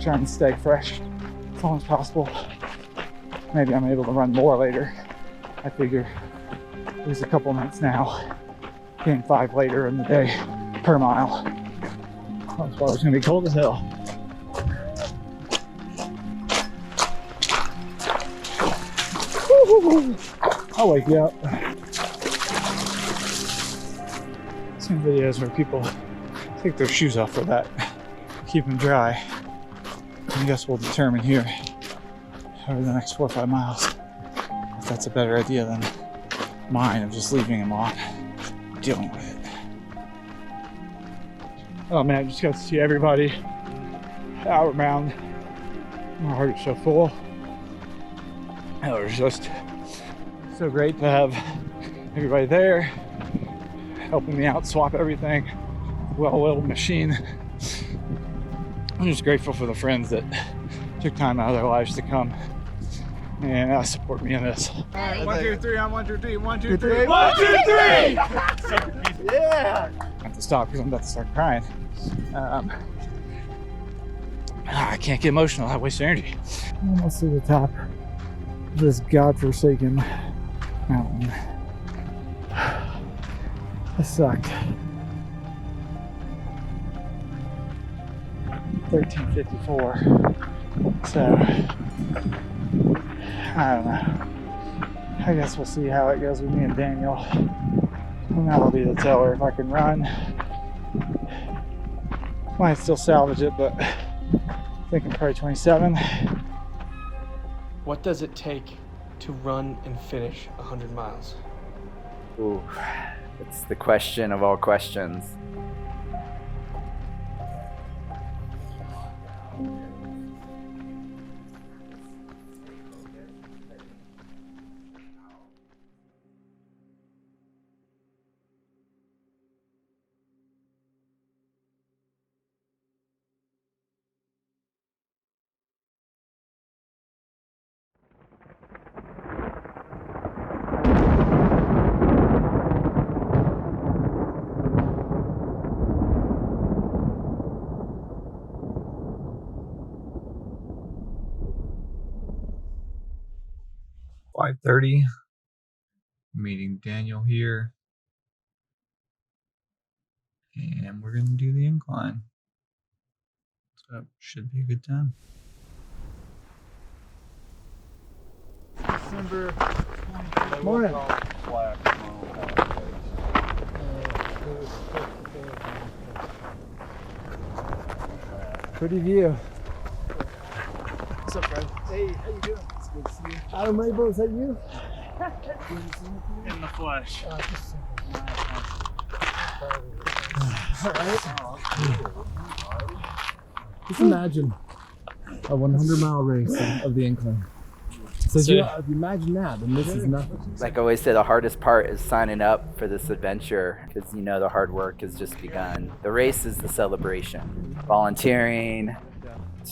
trying to stay fresh as long as possible. Maybe I'm able to run more later. I figure lose a couple minutes now, gain 5 later in the day per mile. This water's gonna be cold as hell. Woo-hoo-hoo. I'll wake you up. Some videos where people take their shoes off for that, keep them dry. I guess we'll determine here over the next 4 or 5 miles if that's a better idea than mine of just leaving them on, dealing with it. Oh man, just got to see everybody outbound. My heart is so full. It was just so great to have everybody there, helping me out, swap everything. Well-oiled machine. I'm just grateful for the friends that took time out of their lives to come and support me in this. All right, 1, 2, 3, on 1, 2, 3, 1, 2, 3, 1, 2, 3! Yeah! I have to stop because I'm about to start crying. I can't get emotional, I waste energy. I'm almost to the top of this godforsaken mountain. This sucked. 13:54. So I don't know. I guess we'll see how it goes with me and Daniel. And that'll be the teller if I can run. Might still salvage it, but I think I'm probably 27. What does it take to run and finish 100 miles? Ooh, it's the question of all questions. .30, meeting Daniel here, and we're going to do the incline, so it should be a good time. December 20th. Morning. Pretty view. What's up, Fred? Hey, how you doing? It's good to see you. Adam Rainbow, is that you? In the flesh. Just imagine a 100-mile race of the incline. So if you imagine that, then this is nothing. Like I always say, the hardest part is signing up for this adventure because you know the hard work has just begun. The race is the celebration. Volunteering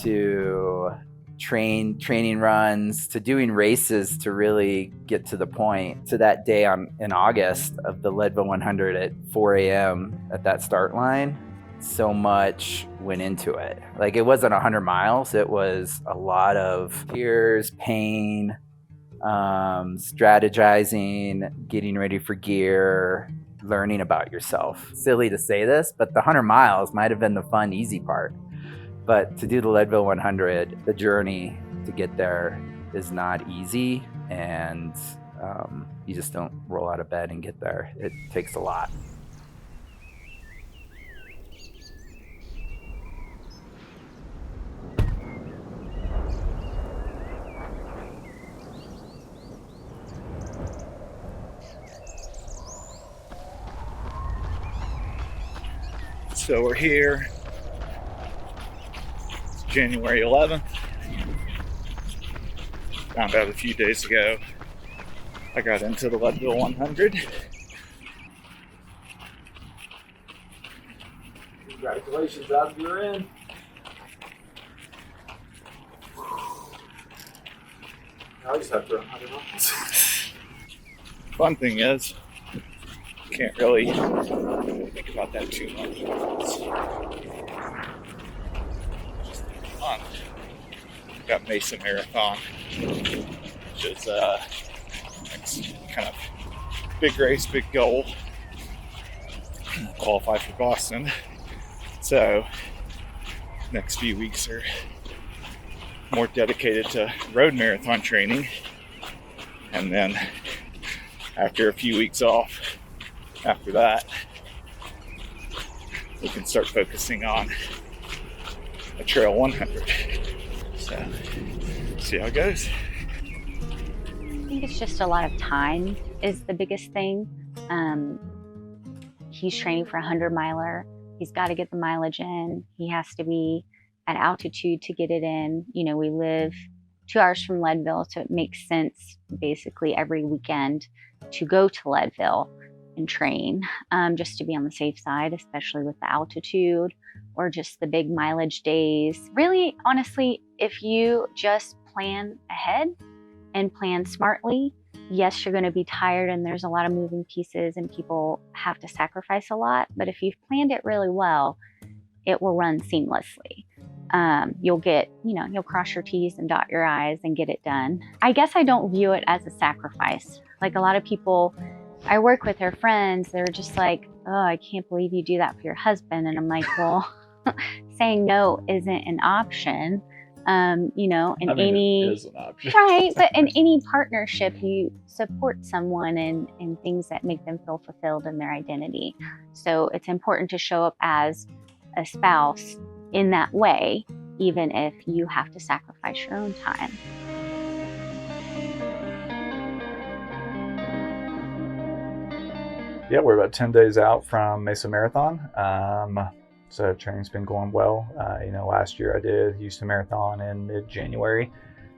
to training runs to doing races to really get to the point, to that day in August of the Leadville 100 at 4 a.m. at that start line. So much went into it. Like, it wasn't 100 miles. It was a lot of tears, pain, strategizing, getting ready for gear, learning about yourself. Silly to say this, but the 100 miles might have been the fun, easy part. But to do the Leadville 100, the journey to get there is not easy, and you just don't roll out of bed and get there. It takes a lot. So we're here. It's January 11th. Found out a few days ago I got into the Leadville 100. Congratulations, Adam, you're in. I just have to run 100 miles. Fun thing is, can't really think about that too much. It's just fun. got Mesa Marathon, which is kind of big race, big goal. Qualify for Boston. So next few weeks are more dedicated to road marathon training, and then after a few weeks off after that, we can start focusing on a trail 100. So see how it goes. I think it's just a lot of time is the biggest thing. He's training for a 100-miler. He's got to get the mileage in. He has to be at altitude to get it in. You know, we live 2 hours from Leadville, so it makes sense basically every weekend to go to Leadville and train, just to be on the safe side, especially with the altitude or just the big mileage days. Really, honestly, if you just plan ahead and plan smartly, yes, you're going to be tired and there's a lot of moving pieces and people have to sacrifice a lot. But if you've planned it really well, it will run seamlessly. You'll cross your T's and dot your I's and get it done. I guess I don't view it as a sacrifice. Like a lot of people I work with, their friends, they're just like, oh, I can't believe you do that for your husband. And I'm like, well, saying no isn't an option. It is an option. Right, but in any partnership, you support someone in things that make them feel fulfilled in their identity. So it's important to show up as a spouse in that way, even if you have to sacrifice your own time. Yeah, we're about 10 days out from Mesa Marathon. So training's been going well. Last year I did Houston Marathon in mid-January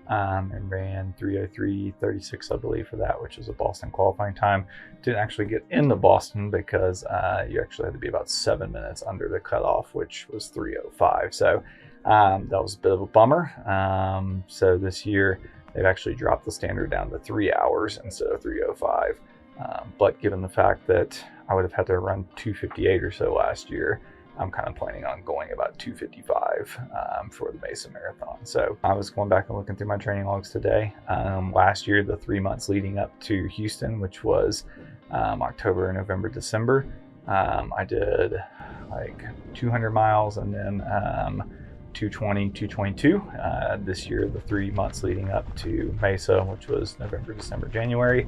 and ran 3:03:36, I believe, for that, which was a Boston qualifying time. Didn't actually get into Boston because you actually had to be about 7 minutes under the cutoff, which was 3:05. So that was a bit of a bummer. So this year they've actually dropped the standard down to 3 hours instead of 3:05. But given the fact that I would have had to run 2:58 or so last year, I'm kind of planning on going about 2:55 for the Mesa Marathon. So I was going back and looking through my training logs today. Last year, the 3 months leading up to Houston, which was October, November, December, I did like 200 miles and then 220, 222. This year, the 3 months leading up to Mesa, which was November, December, January,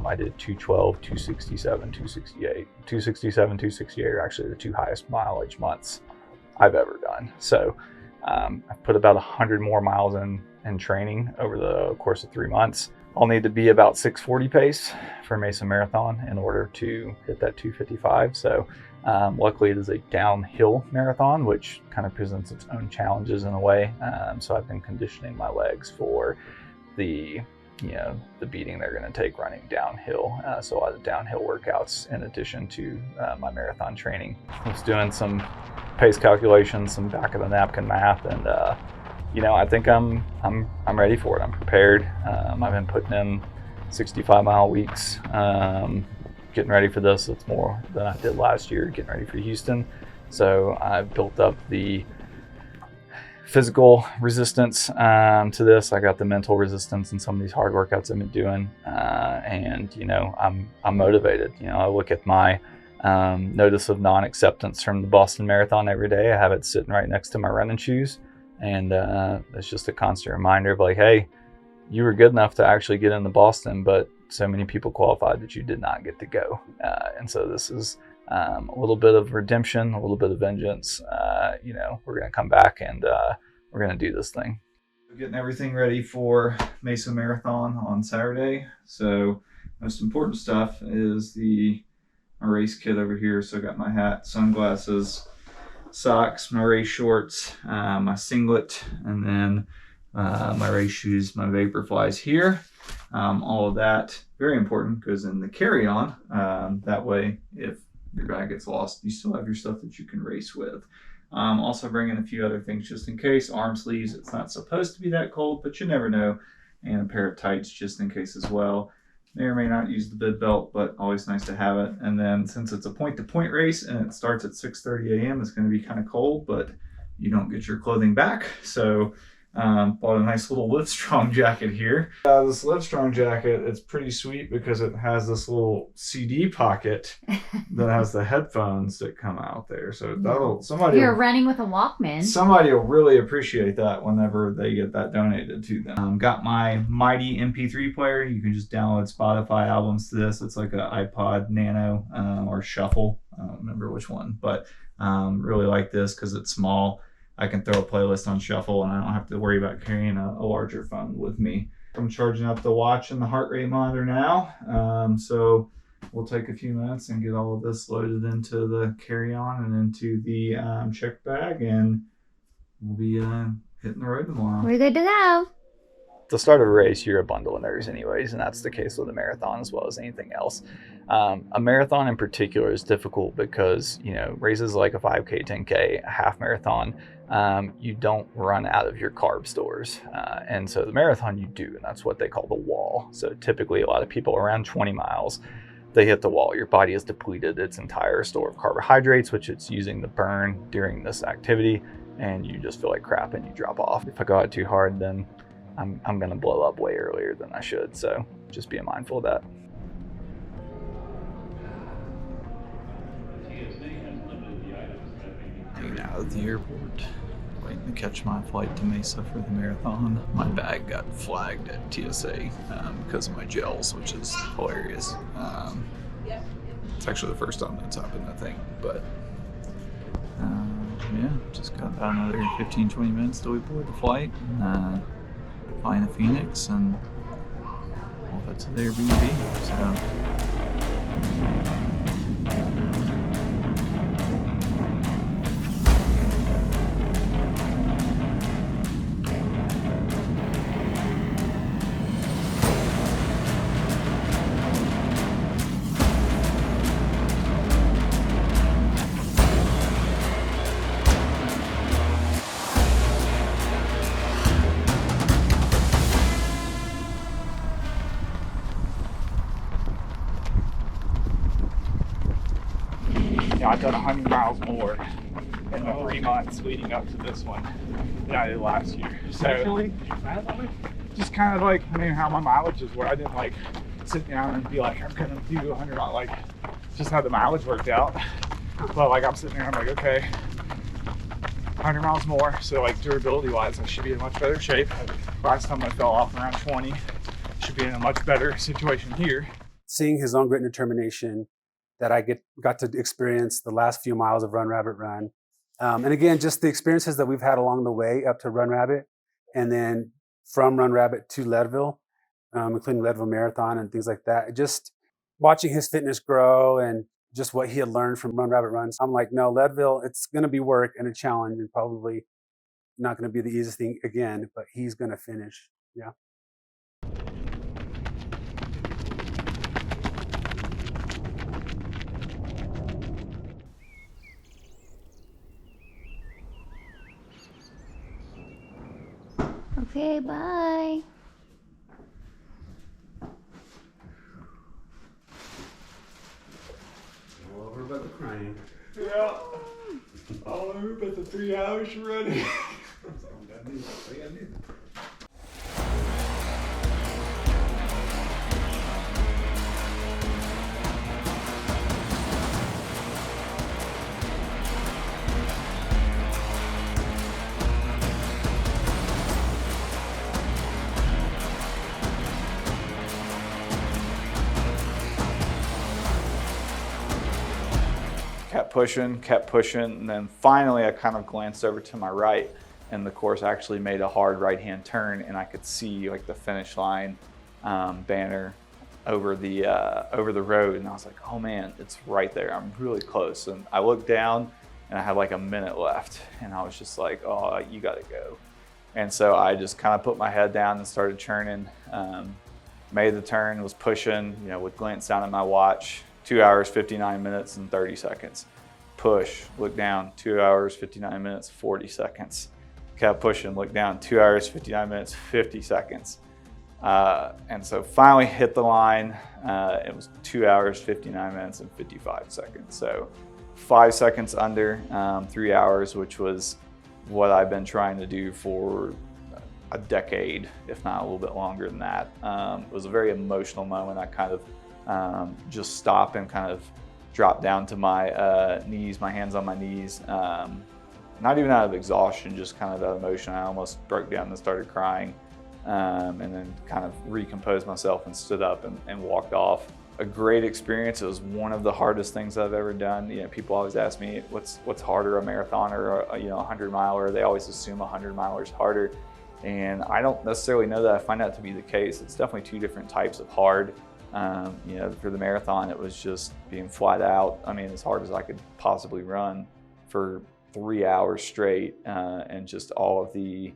I did 212, 267, 268. 267, 268 are actually the 2 highest mileage months I've ever done. So I've put about 100 more miles in training over the course of 3 months. I'll need to be about 640 pace for Mesa Marathon in order to hit that 255. So luckily it is a downhill marathon, which kind of presents its own challenges in a way. So I've been conditioning my legs for the beating they're going to take running downhill. So a lot of downhill workouts in addition to my marathon training. I was doing some pace calculations, some back of the napkin math, and I think I'm ready for it. I'm prepared. I've been putting in 65-mile weeks, getting ready for this. It's more than I did last year, getting ready for Houston. So I've built up the physical resistance to this. I got the mental resistance in some of these hard workouts I've been doing, and I'm motivated. I look at my notice of non-acceptance from the Boston Marathon every day. I have it sitting right next to my running shoes, and it's just a constant reminder of like, hey, you were good enough to actually get into Boston, but so many people qualified that you did not get to go. And so this is a little bit of redemption, a little bit of vengeance. We're going to come back and we're going to do this thing. Getting everything ready for Mesa Marathon on Saturday. So most important stuff is my race kit over here. So I got my hat, sunglasses, socks, my race shorts, my singlet, and then my race shoes, my Vaporflies here. All of that, very important, goes in the carry-on. That way, if your bag gets lost, you still have your stuff that you can race with. Also bringing a few other things just in case. Arm sleeves, it's not supposed to be that cold, but you never know. And a pair of tights just in case as well. May or may not use the bib belt, but always nice to have it. And then since it's a point-to-point race and it starts at 6:30 a.m., it's going to be kind of cold, but you don't get your clothing back. So Bought a nice little Livestrong jacket here. This Livestrong jacket, it's pretty sweet because it has this little CD pocket that has the headphones that come out there. So You're running with a Walkman. Somebody will really appreciate that whenever they get that donated to them. Got my Mighty MP3 player. You can just download Spotify albums to this. It's like an iPod Nano or Shuffle. I don't remember which one, but really like this because it's small. I can throw a playlist on shuffle and I don't have to worry about carrying a larger phone with me. I'm charging up the watch and the heart rate monitor now. So we'll take a few minutes and get all of this loaded into the carry-on and into the check bag, and we'll be hitting the road tomorrow. We're good to go. To start a race, you're a bundle of nerves anyways, and that's the case with a marathon as well as anything else. A marathon in particular is difficult because, races like a 5K, 10K, a half marathon, you don't run out of your carb stores. And so the marathon you do, and that's what they call the wall. So typically a lot of people around 20 miles, they hit the wall. Your body has depleted its entire store of carbohydrates, which it's using to burn during this activity, and you just feel like crap and you drop off. If I go out too hard, then I'm gonna blow up way earlier than I should. So just being mindful of that. Getting out of the airport, waiting to catch my flight to Mesa for the marathon. My bag got flagged at TSA because of my gels, which is hilarious. It's actually the first time that's happened, I think, but yeah, just got about another 15-20 minutes till we board the flight and flying to Phoenix, and well, that's the Airbnb. So. I've done 100 miles more in the 3 months leading up to this one than I did last year. So just kind of like, how my mileages were. I didn't like sit down and be like, I'm gonna do 100 miles. Like, just how the mileage worked out. But like, I'm sitting there, I'm like, okay, 100 miles more. So like, durability wise, I should be in much better shape. Last time I fell off around 20, should be in a much better situation here. Seeing his own grit and determination that I got to experience the last few miles of Run Rabbit Run. And again, just the experiences that we've had along the way up to Run Rabbit, and then from Run Rabbit to Leadville, including Leadville Marathon and things like that. Just watching his fitness grow and just what he had learned from Run Rabbit runs. I'm like, no, Leadville, it's going to be work and a challenge and probably not going to be the easiest thing again, but he's going to finish. Yeah. Okay, bye. All over about the crying. Yeah. All over about the 3 hours you're running. kept pushing, and then finally I kind of glanced over to my right, and the course actually made a hard right-hand turn, and I could see like the finish line banner over the road, and I was like, oh man, it's right there. I'm really close. And I looked down, and I had like a minute left, and I was just like, oh, you gotta go. And so I just kind of put my head down and started churning. Made the turn, was pushing, would glance down at my watch, 2 hours, 59 minutes and 30 seconds. Push, look down, 2 hours, 59 minutes, 40 seconds. Kept pushing, look down, 2 hours, 59 minutes, 50 seconds. And so finally hit the line. It was 2 hours, 59 minutes and 55 seconds. So 5 seconds under 3 hours, which was what I've been trying to do for a decade, if not a little bit longer than that. It was a very emotional moment. I kind of just stopped and kind of dropped down to my knees, my hands on my knees. Not even out of exhaustion, just kind of that emotion. I almost broke down and started crying, and then kind of recomposed myself and stood up and walked off. A great experience. It was one of the hardest things I've ever done. You know, people always ask me, what's harder, a marathon or a 100-miler? They always assume a 100-miler is harder. And I don't necessarily know that I find that to be the case. It's definitely two different types of hard. For the marathon, it was just being flat out. I mean, as hard as I could possibly run for 3 hours straight, and just all of the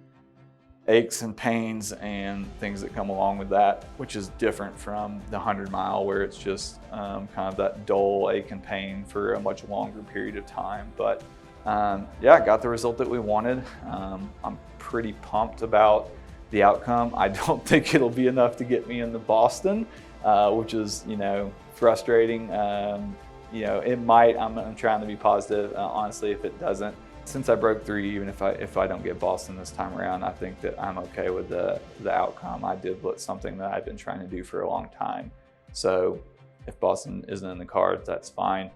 aches and pains and things that come along with that, which is different from the 100-mile, where it's just kind of that dull ache and pain for a much longer period of time. But yeah, got the result that we wanted. I'm pretty pumped about the outcome. I don't think it'll be enough to get me into Boston, which is, frustrating. It might. I'm trying to be positive. Honestly, if it doesn't, since I broke 3, even if I don't get Boston this time around, I think that I'm okay with the outcome. I did something that I've been trying to do for a long time. So if Boston isn't in the cards, that's fine.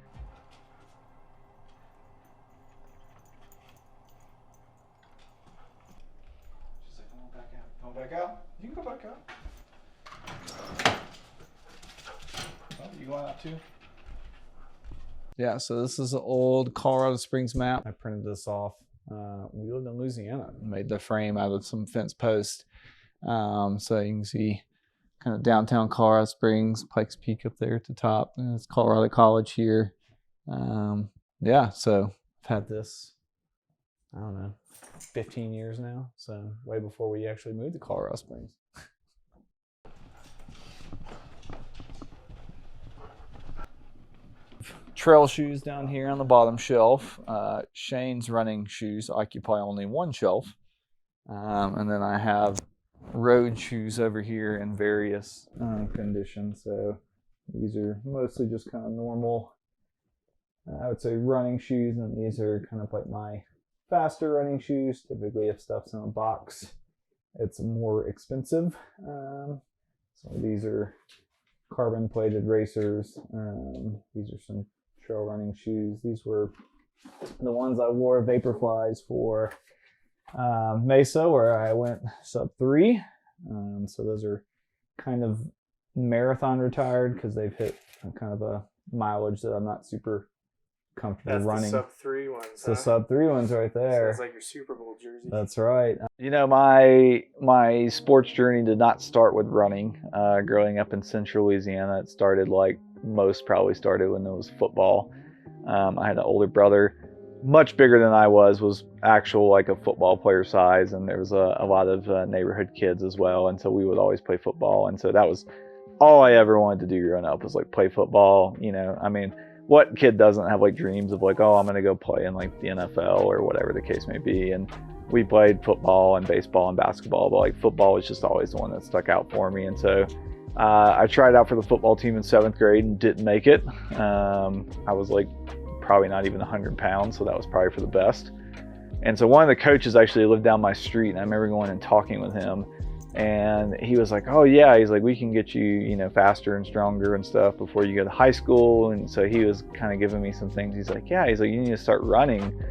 She's like, come back out. Come back out. You can go back out. Oh, you going out too? Yeah, so this is an old Colorado Springs map. I printed this off. We lived in Louisiana. Made the frame out of some fence posts. So you can see kind of downtown Colorado Springs, Pikes Peak up there at the top. And it's Colorado College here. Yeah, so I've had this, I don't know, 15 years now. So way before we actually moved to Colorado Springs. Trail shoes down here on the bottom shelf. Shane's running shoes occupy only one shelf. And then I have road shoes over here in various conditions. So these are mostly just kind of normal, I would say, running shoes. And these are kind of like my faster running shoes. Typically if stuff's in a box, it's more expensive. So these are carbon plated racers. These are some trail running shoes. These were the ones I wore Vaporflies for Mesa, where I went sub 3. So those are kind of marathon retired because they've hit kind of a mileage that I'm not super comfortable running. That's the sub 3 ones. It's the sub 3 ones right there. Sounds like your Super Bowl jersey. That's right. My sports journey did not start with running. Growing up in central Louisiana, it started like most probably started when it was football. I had an older brother, much bigger than I was actual like a football player size, and there was a lot of neighborhood kids as well, and so we would always play football, and so that was all I ever wanted to do growing up, was like play football. I mean, what kid doesn't have like dreams of like, oh, I'm gonna go play in like the NFL or whatever the case may be? And we played football and baseball and basketball, but like football was just always the one that stuck out for me. And so I tried out for the football team in 7th grade and didn't make it. I was like probably not even 100 pounds, so that was probably for the best. And so one of the coaches actually lived down my street, and I remember going and talking with him, and he was like, oh yeah, he's like, we can get you, faster and stronger and stuff before you go to high school. And so he was kind of giving me some things. He's like, yeah, he's like, you need to start running.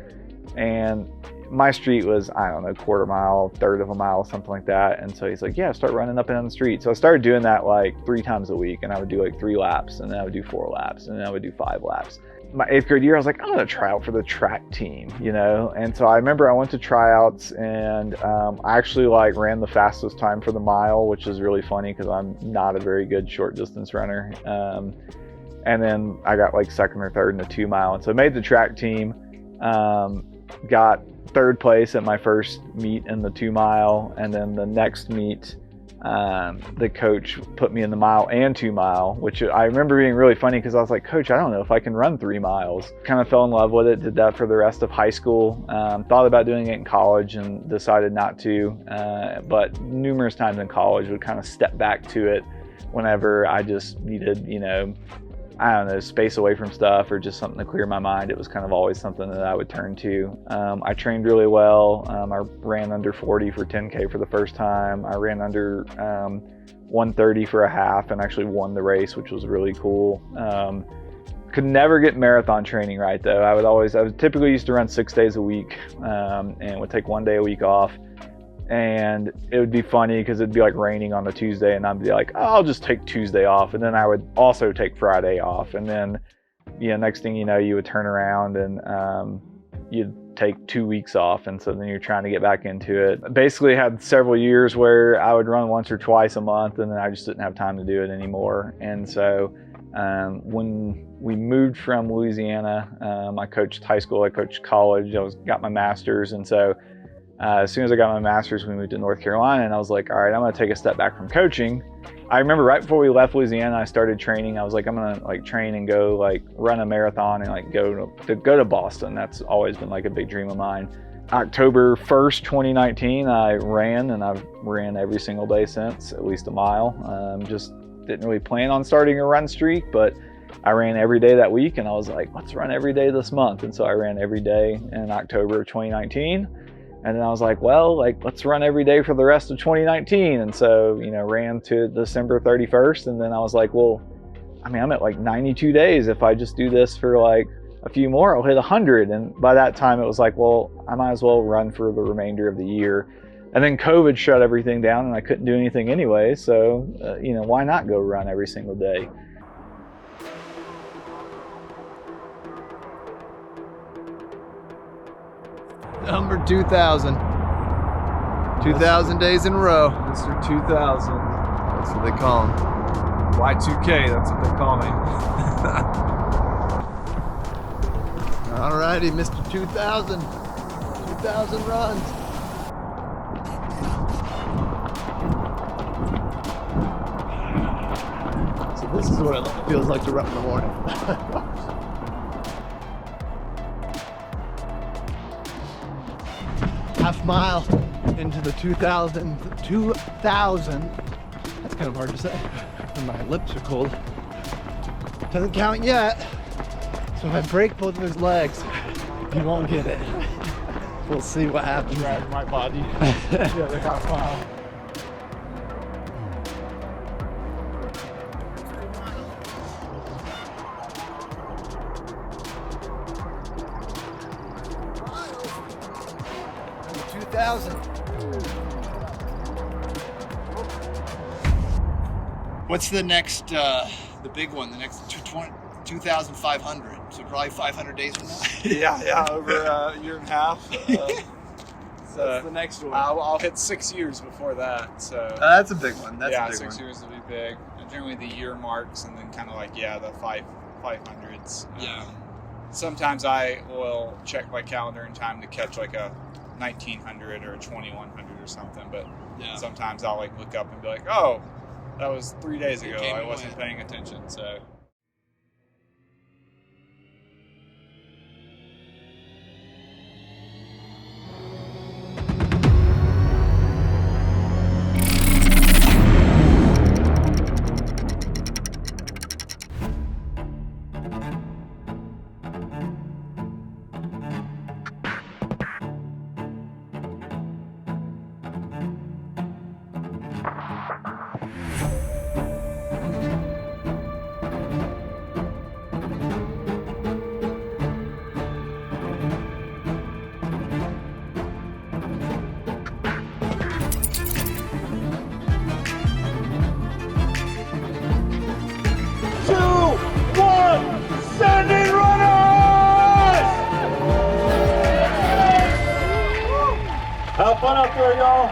And my street was, I don't know, 1/4 mile, 1/3 of a mile, something like that. And so he's like, yeah, start running up and down the street. So I started doing that like 3 times a week, and I would do like 3 laps, and then I would do 4 laps, and then I would do 5 laps. My 8th grade year, I was like, I'm gonna try out for the track team, And so I remember I went to tryouts, and I actually like ran the fastest time for the mile, which is really funny because I'm not a very good short distance runner. And then I got like 2nd or 3rd in the 2 mile, and so I made the track team. Got 3rd place at my first meet in the 2 mile, and then the next meet, the coach put me in the mile and 2 mile, which I remember being really funny because I was like, Coach, I don't know if I can run 3 miles. Kind of fell in love with it, did that for the rest of high school. Thought about doing it in college and decided not to, but numerous times in college would kind of step back to it whenever I just needed, I don't know, space away from stuff or just something to clear my mind, it was kind of always something that I would turn to. I trained really well. I ran under 40 for 10K for the first time. I ran under 130 for a half and actually won the race, which was really cool. Could never get marathon training right though. I was typically used to run 6 days a week and would take 1 day a week off. And it would be funny because it'd be like raining on a Tuesday and I'd be like, oh, I'll just take Tuesday off. And then I would also take Friday off. And then, next thing you know, you would turn around and you'd take 2 weeks off. And so then you're trying to get back into it. Basically had several years where I would run once or twice a month and then I just didn't have time to do it anymore. And so when we moved from Louisiana, I coached high school, I coached college, got my master's. And so as soon as I got my master's, we moved to North Carolina and I was like, all right, I'm going to take a step back from coaching. I remember right before we left Louisiana, I started training. I was like, I'm going to train and go run a marathon and go to Boston. That's always been a big dream of mine. October 1st, 2019, I ran and I've ran every single day since, at least a mile. Just didn't really plan on starting a run streak, but I ran every day that week and I was like, let's run every day this month. And so I ran every day in October of 2019. And then I was like, well, let's run every day for the rest of 2019. And so, ran to December 31st. And then I was like, well, I'm at 92 days. If I just do this for a few more, I'll hit 100. And by that time it was like, well, I might as well run for the remainder of the year. And then COVID shut everything down and I couldn't do anything anyway. So, why not go run every single day? Number 2,000. 2,000 days in a row. Mr. 2000. That's what they call him. Y2K, that's what they call me. Alrighty, Mr. 2000. 2,000 runs. So this is what it feels like to run in the morning. Half mile into the 2,000. That's kind of hard to say. And my lips are cold. Doesn't count yet. So if I break both of his legs, he won't get it. We'll see what happens. Drag my body. Yeah, the half mile. What's the next, the big one? The next 2,500. So probably 500 days from now. Yeah, over a year and a half. That's the next one. I'll hit 6 years before that. So that's a big one. That's a big 6 years will be big. And generally the year marks, and then kind of the 500s. Sometimes I will check my calendar in time to catch a 1900 or a 2100 or something. But sometimes I'll look up and be like, oh, that was 3 days ago. I wasn't paying attention. So. Have fun out there, y'all.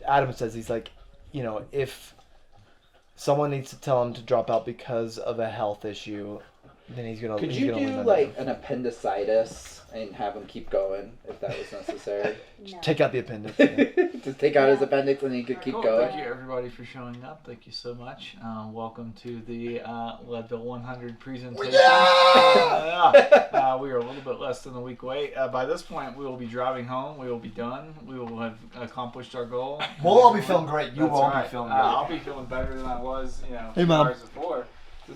Adam says, he's like, you know, if someone needs to tell him to drop out because of a health issue, then he's gonna. Could he's you gonna do leave like an appendicitis and have him keep going if that was necessary? No. Take out the appendix. Yeah. Just take out his appendix and he could keep going. Thank you everybody for showing up. Thank you so much. Welcome to the Leadville 100 presentation. We are a little bit less than a week away. By this point, we will be driving home. We will be done. We will have accomplished our goal. We'll all be feeling great. You That's will right. be feeling great. I'll be feeling better than I was, Hey, a few Mom. hours before.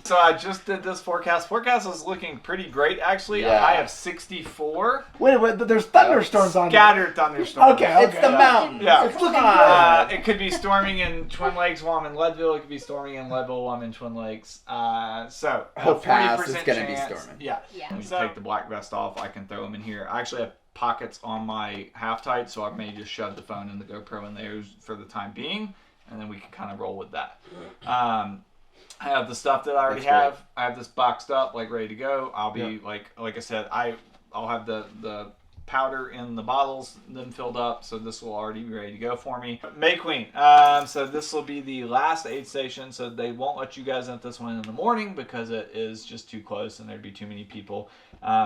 So I just did this forecast. Forecast is looking pretty great, actually. Yeah. A high of 64. Wait, but there's thunderstorms on. Scattered thunderstorms. Okay. It's the mountains. Yeah. It's looking good. It could be storming in Twin Lakes while I'm in Leadville. It could be storming in Leadville while I'm in Twin Lakes. So Whole pass is 40% going to be chance. storming. Yeah. Yeah. Let me take the black vest off. I can throw them in here. I actually have pockets on my half tight, so I may just shove the phone and the GoPro in there for the time being, and then we can kind of roll with that. I have the stuff that I already have. I have this boxed up, like ready to go. I'll be like I said, I'll have the powder in the bottles, them filled up, so this will already be ready to go for me. May Queen. So this will be the last aid station, so they won't let you guys at this one in the morning because it is just too close and there'd be too many people.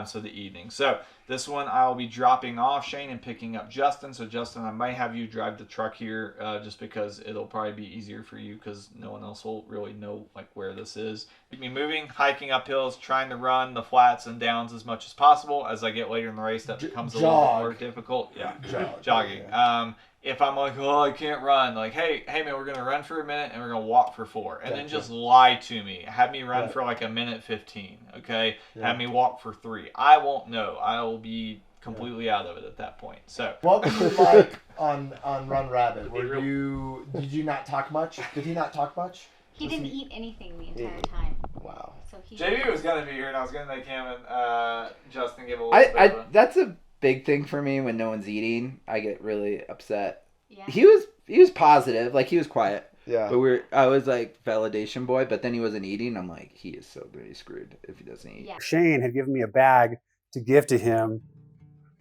So the evening. So this one I'll be dropping off Shane and picking up Justin. So Justin, I might have you drive the truck here just because it'll probably be easier for you because no one else will really know like where this is. Keep me moving, hiking up hills, trying to run the flats and downs as much as possible. As I get later in the race, that becomes a little bit more difficult. Yeah, jogging. Yeah. If I'm like, oh, I can't run, like, hey man, we're gonna run for a minute and we're gonna walk for 4, and then just lie to me. Have me run for like a minute 15, okay? Have me walk for 3. I won't know. I will be completely out of it at that point. So What was it like on Run Rabbit? Did you not talk much? Did he not talk much? He didn't eat anything the entire time. Wow. So he JB was gonna be here, and I was gonna make him and Justin give a little bit of a... That's a big thing for me when no one's eating. I get really upset. Yeah. He was positive, like he was quiet. Yeah. But I was like validation boy, but then he wasn't eating. I'm like, he is so very screwed if he doesn't eat. Yeah. Shane had given me a bag to give to him,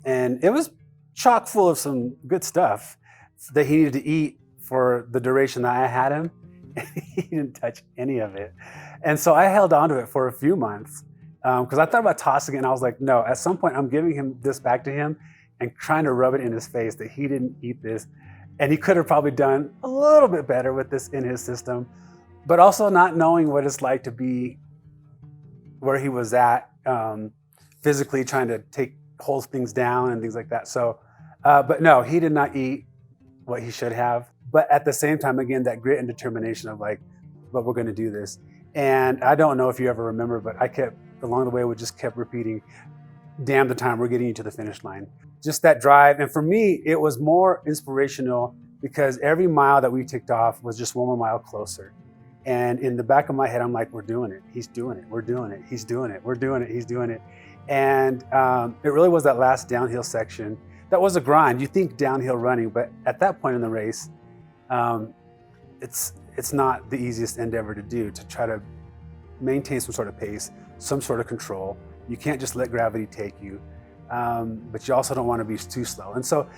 and it was chock full of some good stuff that he needed to eat for the duration that I had him. He didn't touch any of it. And so I held on to it for a few months because I thought about tossing it, and I was like, no, at some point I'm giving him this back to him and trying to rub it in his face that he didn't eat this. And he could have probably done a little bit better with this in his system, but also not knowing what it's like to be where he was at, physically trying to hold things down and things like that. So, but no, he did not eat what he should have. But at the same time, again, that grit and determination of like, but we're going to do this. And I don't know if you ever remember, but I kept, along the way, we just kept repeating, damn the time, we're getting you to the finish line. Just that drive. And for me, it was more inspirational because every mile that we ticked off was just one more mile closer. And in the back of my head, I'm like, we're doing it. He's doing it. We're doing it. He's doing it. We're doing it. He's doing it. And it really was that last downhill section. That was a grind. You think downhill running, but at that point in the race, it's not the easiest endeavor to do, to try to maintain some sort of pace, some sort of control. You can't just let gravity take you, but you also don't want to be too slow. And so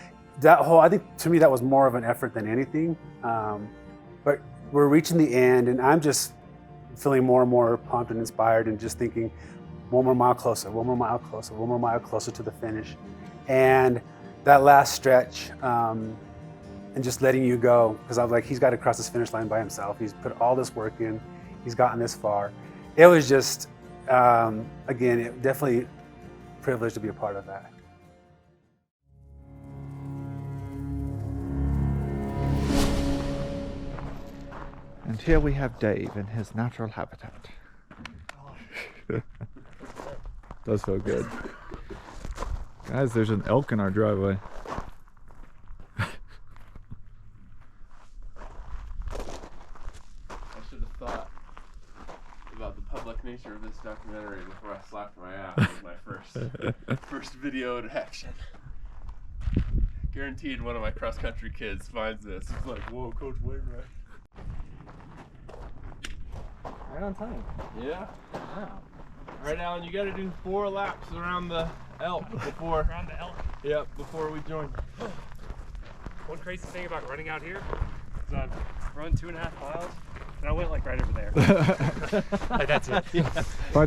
that whole, I think to me, that was more of an effort than anything. But we're reaching the end, and I'm just feeling more and more pumped and inspired and just thinking, one more mile closer, one more mile closer, one more mile closer to the finish. And that last stretch, and just letting you go, because I was like, he's got to cross this finish line by himself. He's put all this work in. He's gotten this far. It was just, again, it definitely privileged to be a part of that. And here we have Dave in his natural habitat. Does feel good. Guys, there's an elk in our driveway. I should have thought about the public nature of this documentary before I slapped my ass with my first video interaction. Guaranteed one of my cross-country kids finds this. He's like, whoa, Coach Wainwright. Right on time. Yeah. Wow. All right, Alan, you got to do 4 laps around the elk before. Around the elk. Yep, before we join. One crazy thing about running out here is I've run 2.5 miles and I went like right over there. Like, that's it. Yeah. If I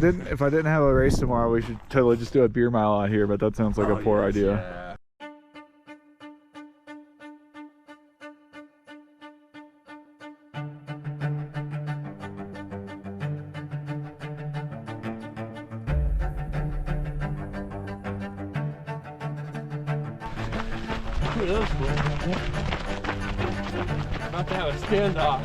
didn't have a race tomorrow, we should totally just do a beer mile out here, but that sounds like a poor idea. Yeah. Look at those fools. About to have a standoff.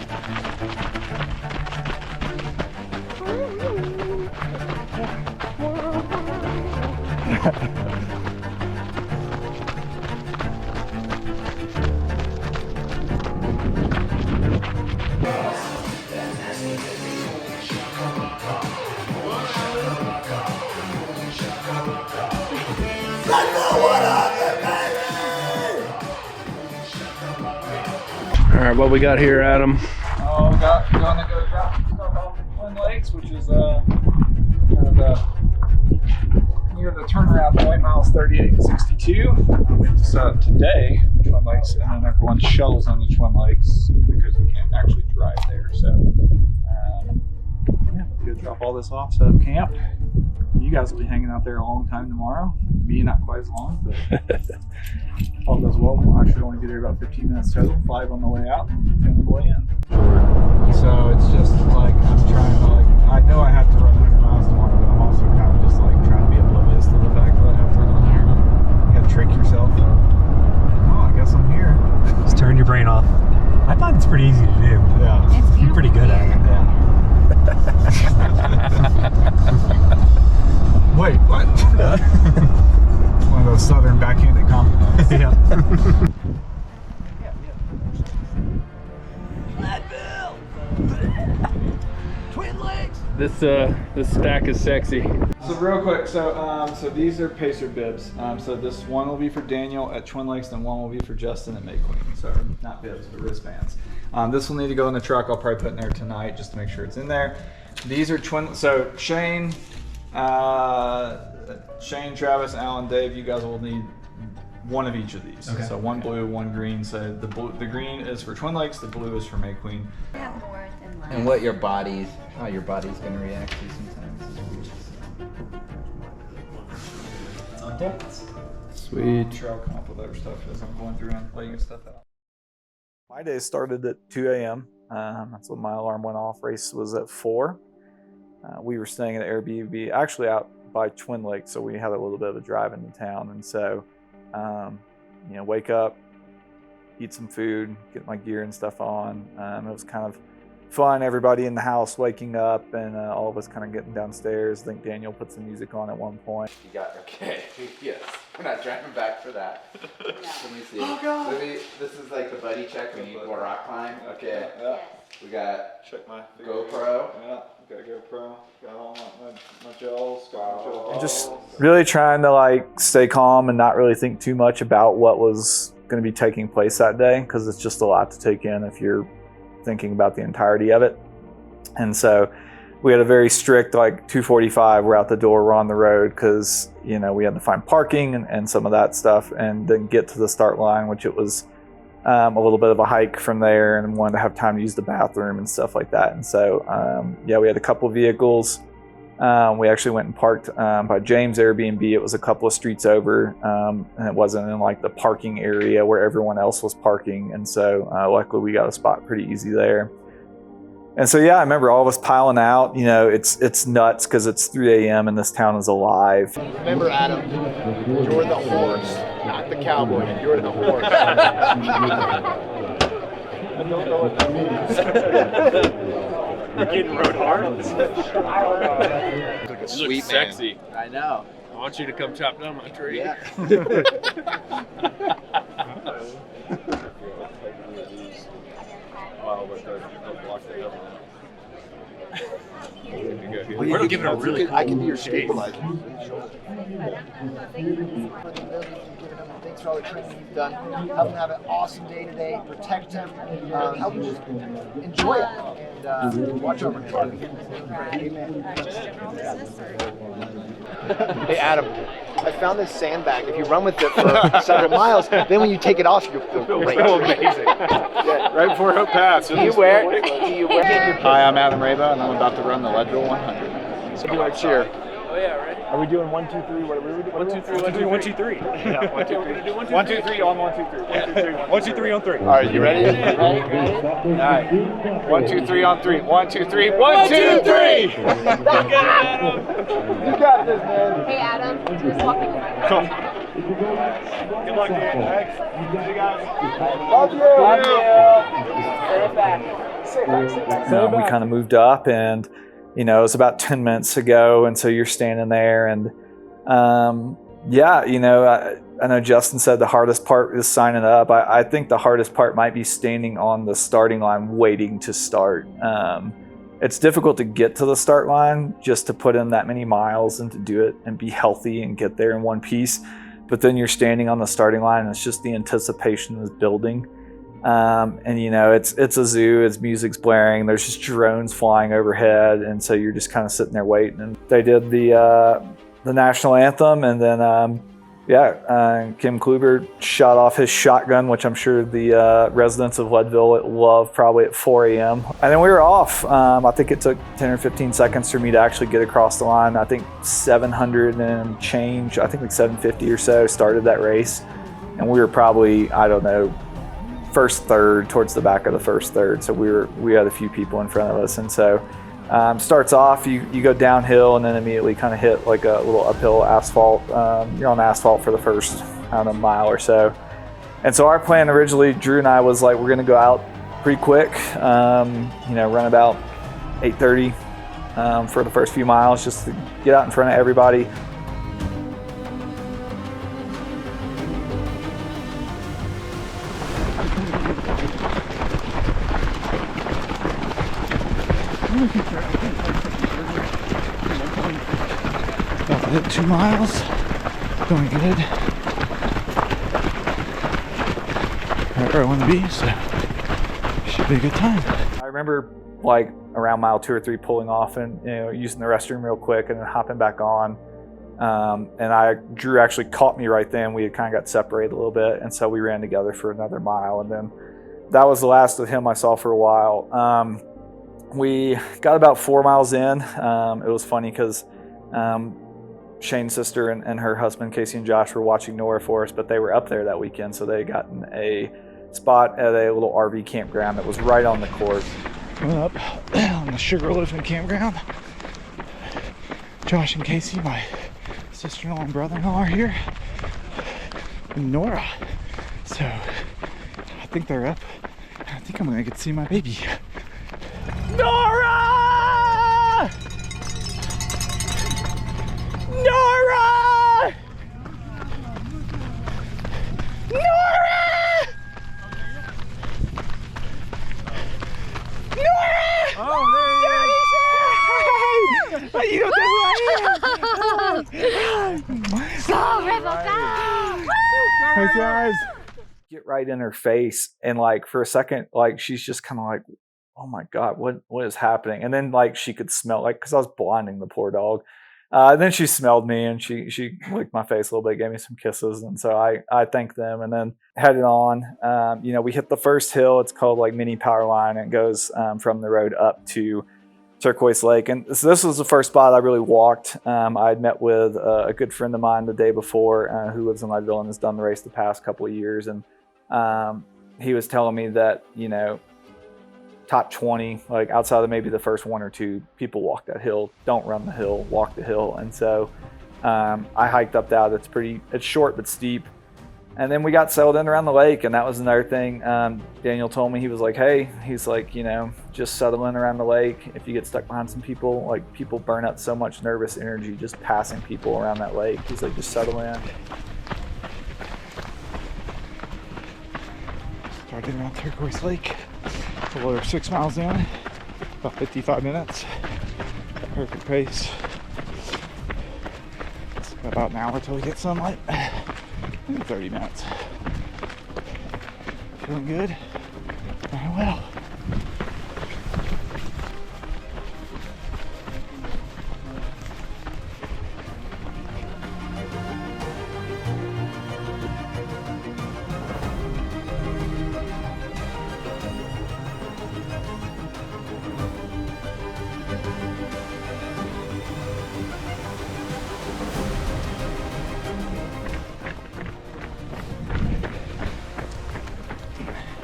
All right, what we got here, Adam? We got going to go drop stuff off at Twin Lakes, which is kind of near the turnaround point, miles 38 and 62. We have to set up today at Twin Lakes, and then everyone shuttles on the Twin Lakes because we can't actually drive there. So, yeah, we'll go drop all this off, set up camp. You guys will be hanging out there a long time tomorrow. Me, not quite as long, but if all goes well, I should only be there about 15 minutes total, 5 on the way out, 10 on the way in. So it's just like I'm trying to I know I have to run 100 miles tomorrow, but I'm also kind of just trying to be oblivious to the fact that I have to run 100 miles. You gotta trick yourself. Oh, I guess I'm here. Just turn your brain off. I find it's pretty easy to do. Yeah. You're pretty good at it. Yeah. Wait, what? One of those southern backhanded compliments. Yeah. Leadville! Twin Lakes! This stack is sexy. So real quick, so these are pacer bibs. So this one will be for Daniel at Twin Lakes, and one will be for Justin at May Queen. So not bibs, but wristbands. This will need to go in the truck. I'll probably put in there tonight just to make sure it's in there. These are so Shane, Travis, Alan, Dave, you guys will need one of each of these. Okay. So one blue, one green. So the green is for Twin Lakes, the blue is for May Queen. And what how your body's gonna react to sometimes is weird. Sweet. I'm sure I'll come up with other stuff as I'm going through and laying stuff out. My day started at 2 a.m. That's when my alarm went off. Race was at 4. We were staying at an Airbnb, actually out by Twin Lakes, so we had a little bit of a drive into town. And so, wake up, eat some food, get my gear and stuff on. It was kind of fun. Everybody in the house waking up, and all of us kind of getting downstairs. I think Daniel put some music on at one point. You got okay. Yes, we're not driving back for that. No. Let me see. Oh God! This is like the buddy check when you go rock climb. Okay. Yeah. We got Check my GoPro. Yeah. Got a GoPro. Got all my gels. Got just really trying to stay calm and not really think too much about what was going to be taking place that day, because it's just a lot to take in if you're thinking about the entirety of it. And so we had a very strict 2:45, we're out the door, we're on the road, because we had to find parking and some of that stuff, and then get to the start line, which it was a little bit of a hike from there, and wanted to have time to use the bathroom and stuff like that. And so we had a couple of vehicles. We actually went and parked by James' Airbnb. It was a couple of streets over, and it wasn't in the parking area where everyone else was parking. And so luckily we got a spot pretty easy there. And so, I remember all of us piling out. It's nuts because it's 3 a.m. and this town is alive. Remember, Adam, you're the horse, not the cowboy. You're the horse. I don't know what that means. You're getting rode hard. Sweet You look sexy. I know. I want you to come chop down my tree. Yeah. We're gonna give it a really. I can be your stabilizer. for all the training you've done. Help him have an awesome day today. Protect him. Help him just enjoy it and watch over him. Amen. Hey, Adam. I found this sandbag. If you run with it for several miles, then when you take it off, you'll feel great. Amazing. Yeah. Right before Hope Pass. Do you wear? Hi, I'm Adam Reba, and I'm about to run the Leadville 100. So do our cheer. Oh yeah, ready? Are we doing 1, 2, 3? What are we doing? 1, 2, 3, 1, 2, 1, 2, 3. Yeah, 1, 2, 3. 1, 2, 3 on 1, 2, 3. 1, 2, 3. 1, 2, 3 on 3. All right, you ready? Ready? All right. 1, 2, 3 on 3. 1, 2, 3. 1, 2, 3. You got this, man. Hey, Adam. Just walking around. Come. Good luck, Dan. Thanks. See you guys. Love you. Love you. Say it back. Say it back. Say it back. We kind of moved up, and it was about 10 minutes to go, and so you're standing there, and I know Justin said the hardest part is signing up. I think the hardest part might be standing on the starting line waiting to start. It's difficult to get to the start line just to put in that many miles and to do it and be healthy and get there in one piece. But then you're standing on the starting line, and it's just the anticipation is building. It's a zoo, it's music's blaring, there's just drones flying overhead, and so you're just kind of sitting there waiting. And they did the national anthem, and then Kim Kluber shot off his shotgun, which I'm sure the residents of Leadville love, probably at 4 a.m. And then we were off. I think it took 10 or 15 seconds for me to actually get across the line. I think 700 and change, I think like 750 or so started that race. And we were probably, first third, towards the back of the first third. So we had a few people in front of us. And so starts off, you go downhill and then immediately kind of hit like a little uphill asphalt. You're on asphalt for the first, mile or so. And so our plan originally, Drew and I, was like, we're gonna go out pretty quick, run about 8:30 for the first few miles, just to get out in front of everybody. About to hit 2 miles. Going good. Right where I want to be, so should be a good time. I remember like around mile 2 or 3 pulling off and using the restroom real quick and then hopping back on. Drew actually caught me right then. We had kind of got separated a little bit, and so we ran together for another mile, and then that was the last of him I saw for a while. We got about 4 miles in. It was funny because Shane's sister and her husband, Casey and Josh, were watching Nora for us, but they were up there that weekend, so they had gotten a spot at a little RV campground that was right on the course. Coming up on the Sugarloaf campground. Josh and Casey, my sister-in-law and brother-in-law, are here. And Nora. So I think they're up. I think I'm gonna get to see my baby. Nora! Nora! Nora! Nora! Oh, there he is! Daddy's here! You don't know who I am! Go, Rebecca! Hey guys! Get right in her face, and like for a second, like she's just kind of like, oh my God, what is happening? And then like she could smell, like, because I was blinding the poor dog. Then she smelled me and she licked my face a little bit, gave me some kisses. And so I thanked them and then headed on. We hit the first hill. It's called like Mini Power Line. And it goes from the road up to Turquoise Lake. And so this was the first spot I really walked. I had met with a good friend of mine the day before who lives in Leadville and has done the race the past couple of years. And he was telling me that, top 20, like outside of maybe the first 1 or 2, people walk that hill, don't run the hill, walk the hill. And so I hiked up that. It's short but steep. And then we got settled in around the lake, and that was another thing. Daniel told me, he was like, hey, he's like, just settle in around the lake. If you get stuck behind some people, like people burn out so much nervous energy just passing people around that lake. He's like, just settle in. Started around Turquoise Lake. We're 6 miles in, about 55 minutes. Perfect pace. It's about an hour till we get sunlight. 30 minutes. Feeling good? Very well.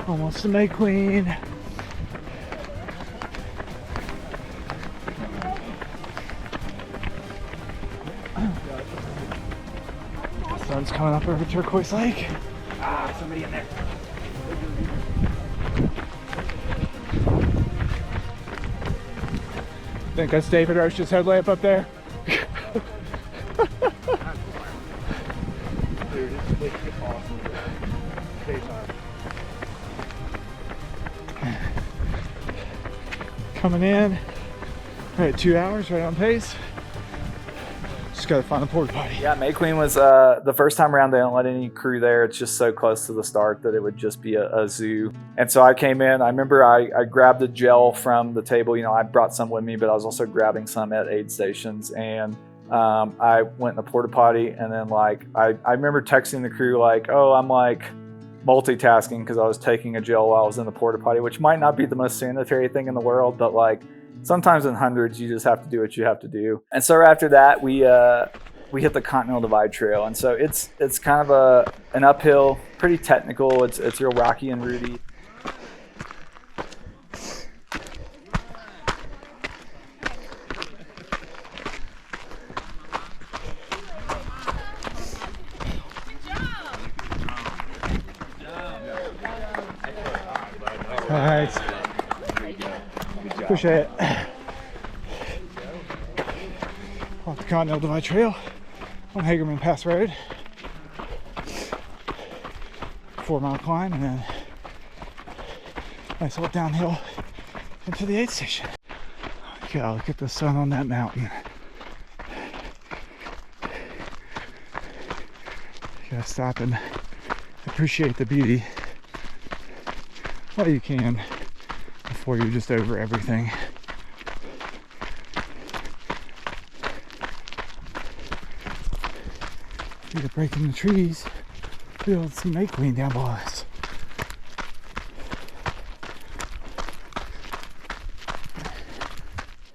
Almost to May Queen. The sun's coming up over Turquoise Lake. Ah, somebody in there. Think that's David Roach's headlamp up there? Coming in right at 2 hours, right on pace. Just gotta find a porta potty. Yeah, May Queen was the first time around. They don't let any crew there. It's just so close to the start that it would just be a zoo. And so I came in. I remember I grabbed a gel from the table. You know, I brought some with me, but I was also grabbing some at aid stations. And I went in the porta potty, and then like I remember texting the crew like, "Oh, I'm like multitasking," because I was taking a gel while I was in the porta potty, which might not be the most sanitary thing in the world, but like sometimes in hundreds you just have to do what you have to do. And so after that we hit the Continental Divide Trail, and so it's kind of an uphill, pretty technical. It's real rocky and rooty. All right. Appreciate it. Off the Continental Divide Trail on Hagerman Pass Road. 4-mile climb, and then nice little downhill into the aid station. Yeah, look at the sun on that mountain. You gotta stop and appreciate the beauty while you can before you're just over everything. You're breaking the trees. Be able to see May Queen down below us.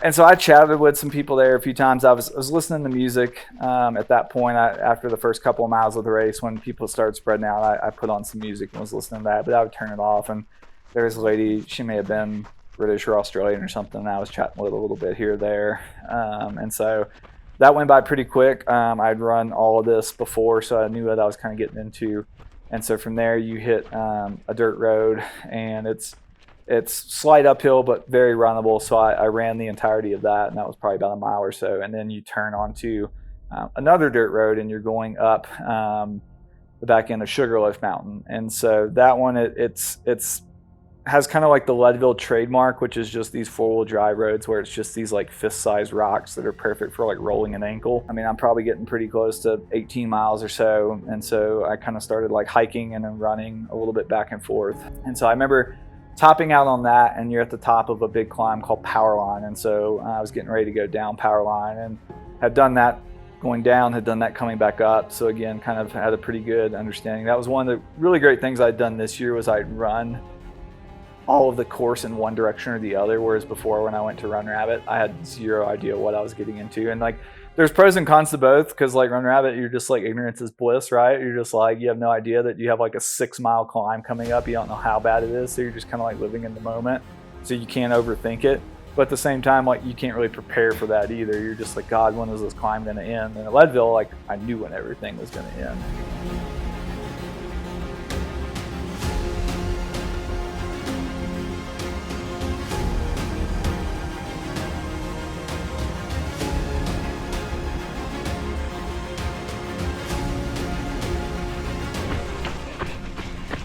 And so I chatted with some people there a few times. I was listening to music at that point. After the first couple of miles of the race, when people started spreading out, I put on some music and was listening to that, but I would turn it off. And there was a lady, she may have been British or Australian or something, and I was chatting with a little bit here or there. And so that went by pretty quick. I'd run all of this before, so I knew what I was kind of getting into. And so from there you hit a dirt road, and it's slight uphill but very runnable, so I ran the entirety of that, and that was probably about a mile or so. And then you turn onto another dirt road, and you're going up the back end of Sugarloaf Mountain. And so that one, it's has kind of like the Leadville trademark, which is just these 4-wheel drive roads where it's just these like fist-sized rocks that are perfect for like rolling an ankle. I mean, I'm probably getting pretty close to 18 miles or so, and so I kind of started like hiking and then running a little bit back and forth. And so I remember topping out on that, and you're at the top of a big climb called Powerline. And so I was getting ready to go down Powerline, and had done that going down, had done that coming back up. So again, kind of had a pretty good understanding. That was one of the really great things I'd done this year, was I'd run all of the course in one direction or the other, whereas before when I went to Run Rabbit, I had zero idea what I was getting into. And like, there's pros and cons to both, because like Run Rabbit, you're just like, ignorance is bliss, right? You're just like, you have no idea that you have like a 6-mile climb coming up. You don't know how bad it is, so you're just kind of like living in the moment, so you can't overthink it. But at the same time, like, you can't really prepare for that either. You're just like, God, when is this climb gonna end? And at Leadville, like, I knew when everything was gonna end.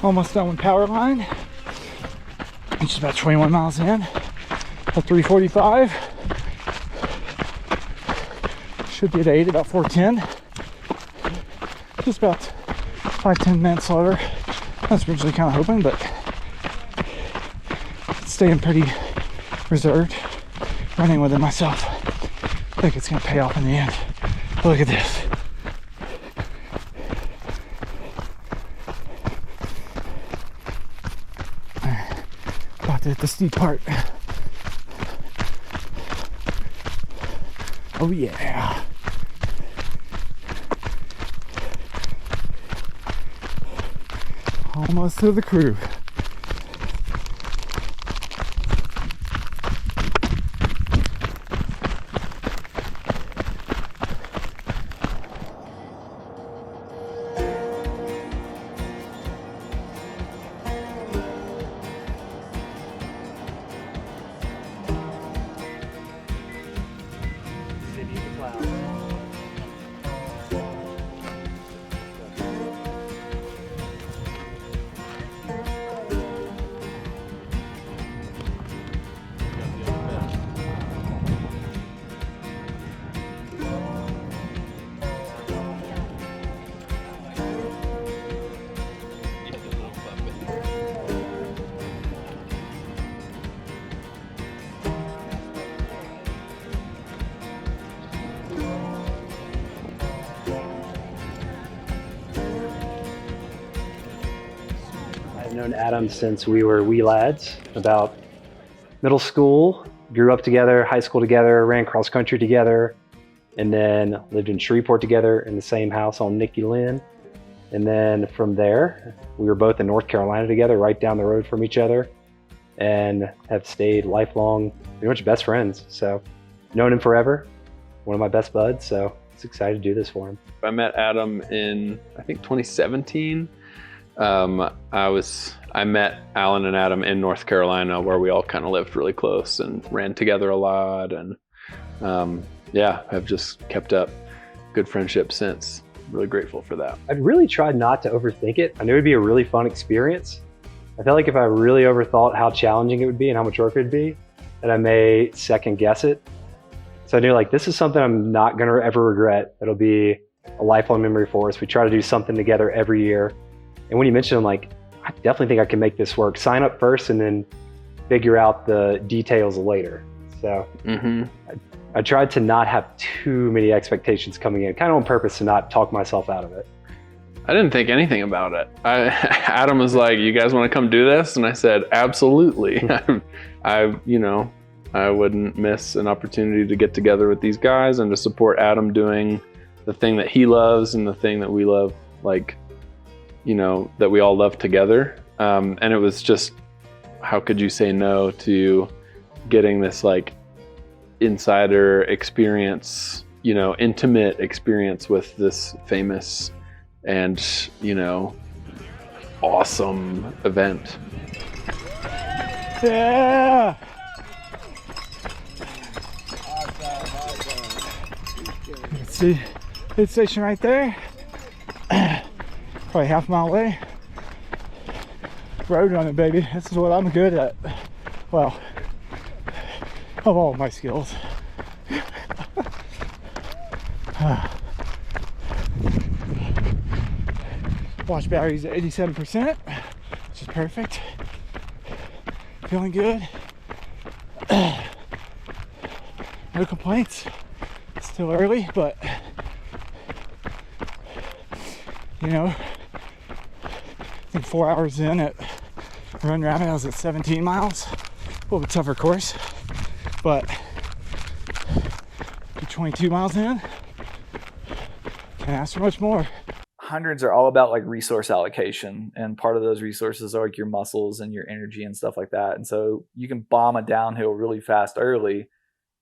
Almost done with Powerline. I'm just about 21 miles in. At 3:45. Should be at 8, about 4:10. Just about 5-10 minutes slower was originally kind of hoping, but staying pretty reserved, running with it myself. I think it's gonna pay off in the end. Look at this. About to hit the steep part. Oh yeah. Almost to the crew. I've known Adam since we were wee lads, about middle school, grew up together, high school together, ran cross country together, and then lived in Shreveport together in the same house on Nicky Lynn. And then from there, we were both in North Carolina together, right down the road from each other, and have stayed lifelong, pretty much best friends. So known him forever, one of my best buds, so it's excited to do this for him. I met Adam in, I think, 2017. I met Alan and Adam in North Carolina, where we all kind of lived really close and ran together a lot, and yeah, I've just kept up good friendship since. Really grateful for that. I'd really tried not to overthink it. I knew it'd be a really fun experience. I felt like if I really overthought how challenging it would be and how much work it would be, that I may second guess it. So I knew, like, this is something I'm not gonna ever regret. It'll be a lifelong memory for us. We try to do something together every year. And when you mentioned, I'm like, I definitely think I can make this work. Sign up first and then figure out the details later. So I tried to not have too many expectations coming in, kind of on purpose to not talk myself out of it. I didn't think anything about it. Adam was like, "You guys want to come do this?" And I said, "Absolutely." I wouldn't miss an opportunity to get together with these guys and to support Adam doing the thing that he loves and the thing that we love, like, that we all love together. And it was just, how could you say no to getting this, like, insider experience, intimate experience with this famous and, awesome event. Yeah! You can see the station right there. Probably half a mile away. Road running, baby. This is what I'm good at. Well, of all my skills. Watch batteries at 87%, which is perfect. Feeling good. No complaints. Still early, but I think 4 hours in at Run Rabbit, I was at 17 miles. A little bit tougher course, but 22 miles in, can't ask for much more. Hundreds are all about like resource allocation, and part of those resources are like your muscles and your energy and stuff like that. And so you can bomb a downhill really fast early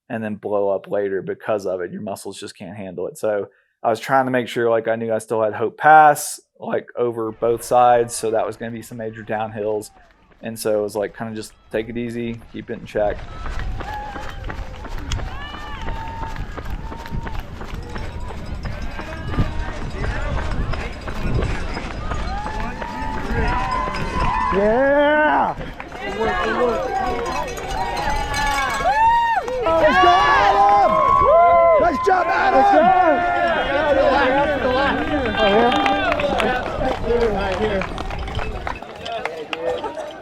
and then blow up later because of it. Your muscles just can't handle it. So I was trying to make sure, like, I knew I still had Hope Pass, like, over both sides, so that was going to be some major downhills. And so it was like, kind of just take it easy, keep it in check. Yeah! Let's go, Adam! Nice job, Adam! Let's go! Right here.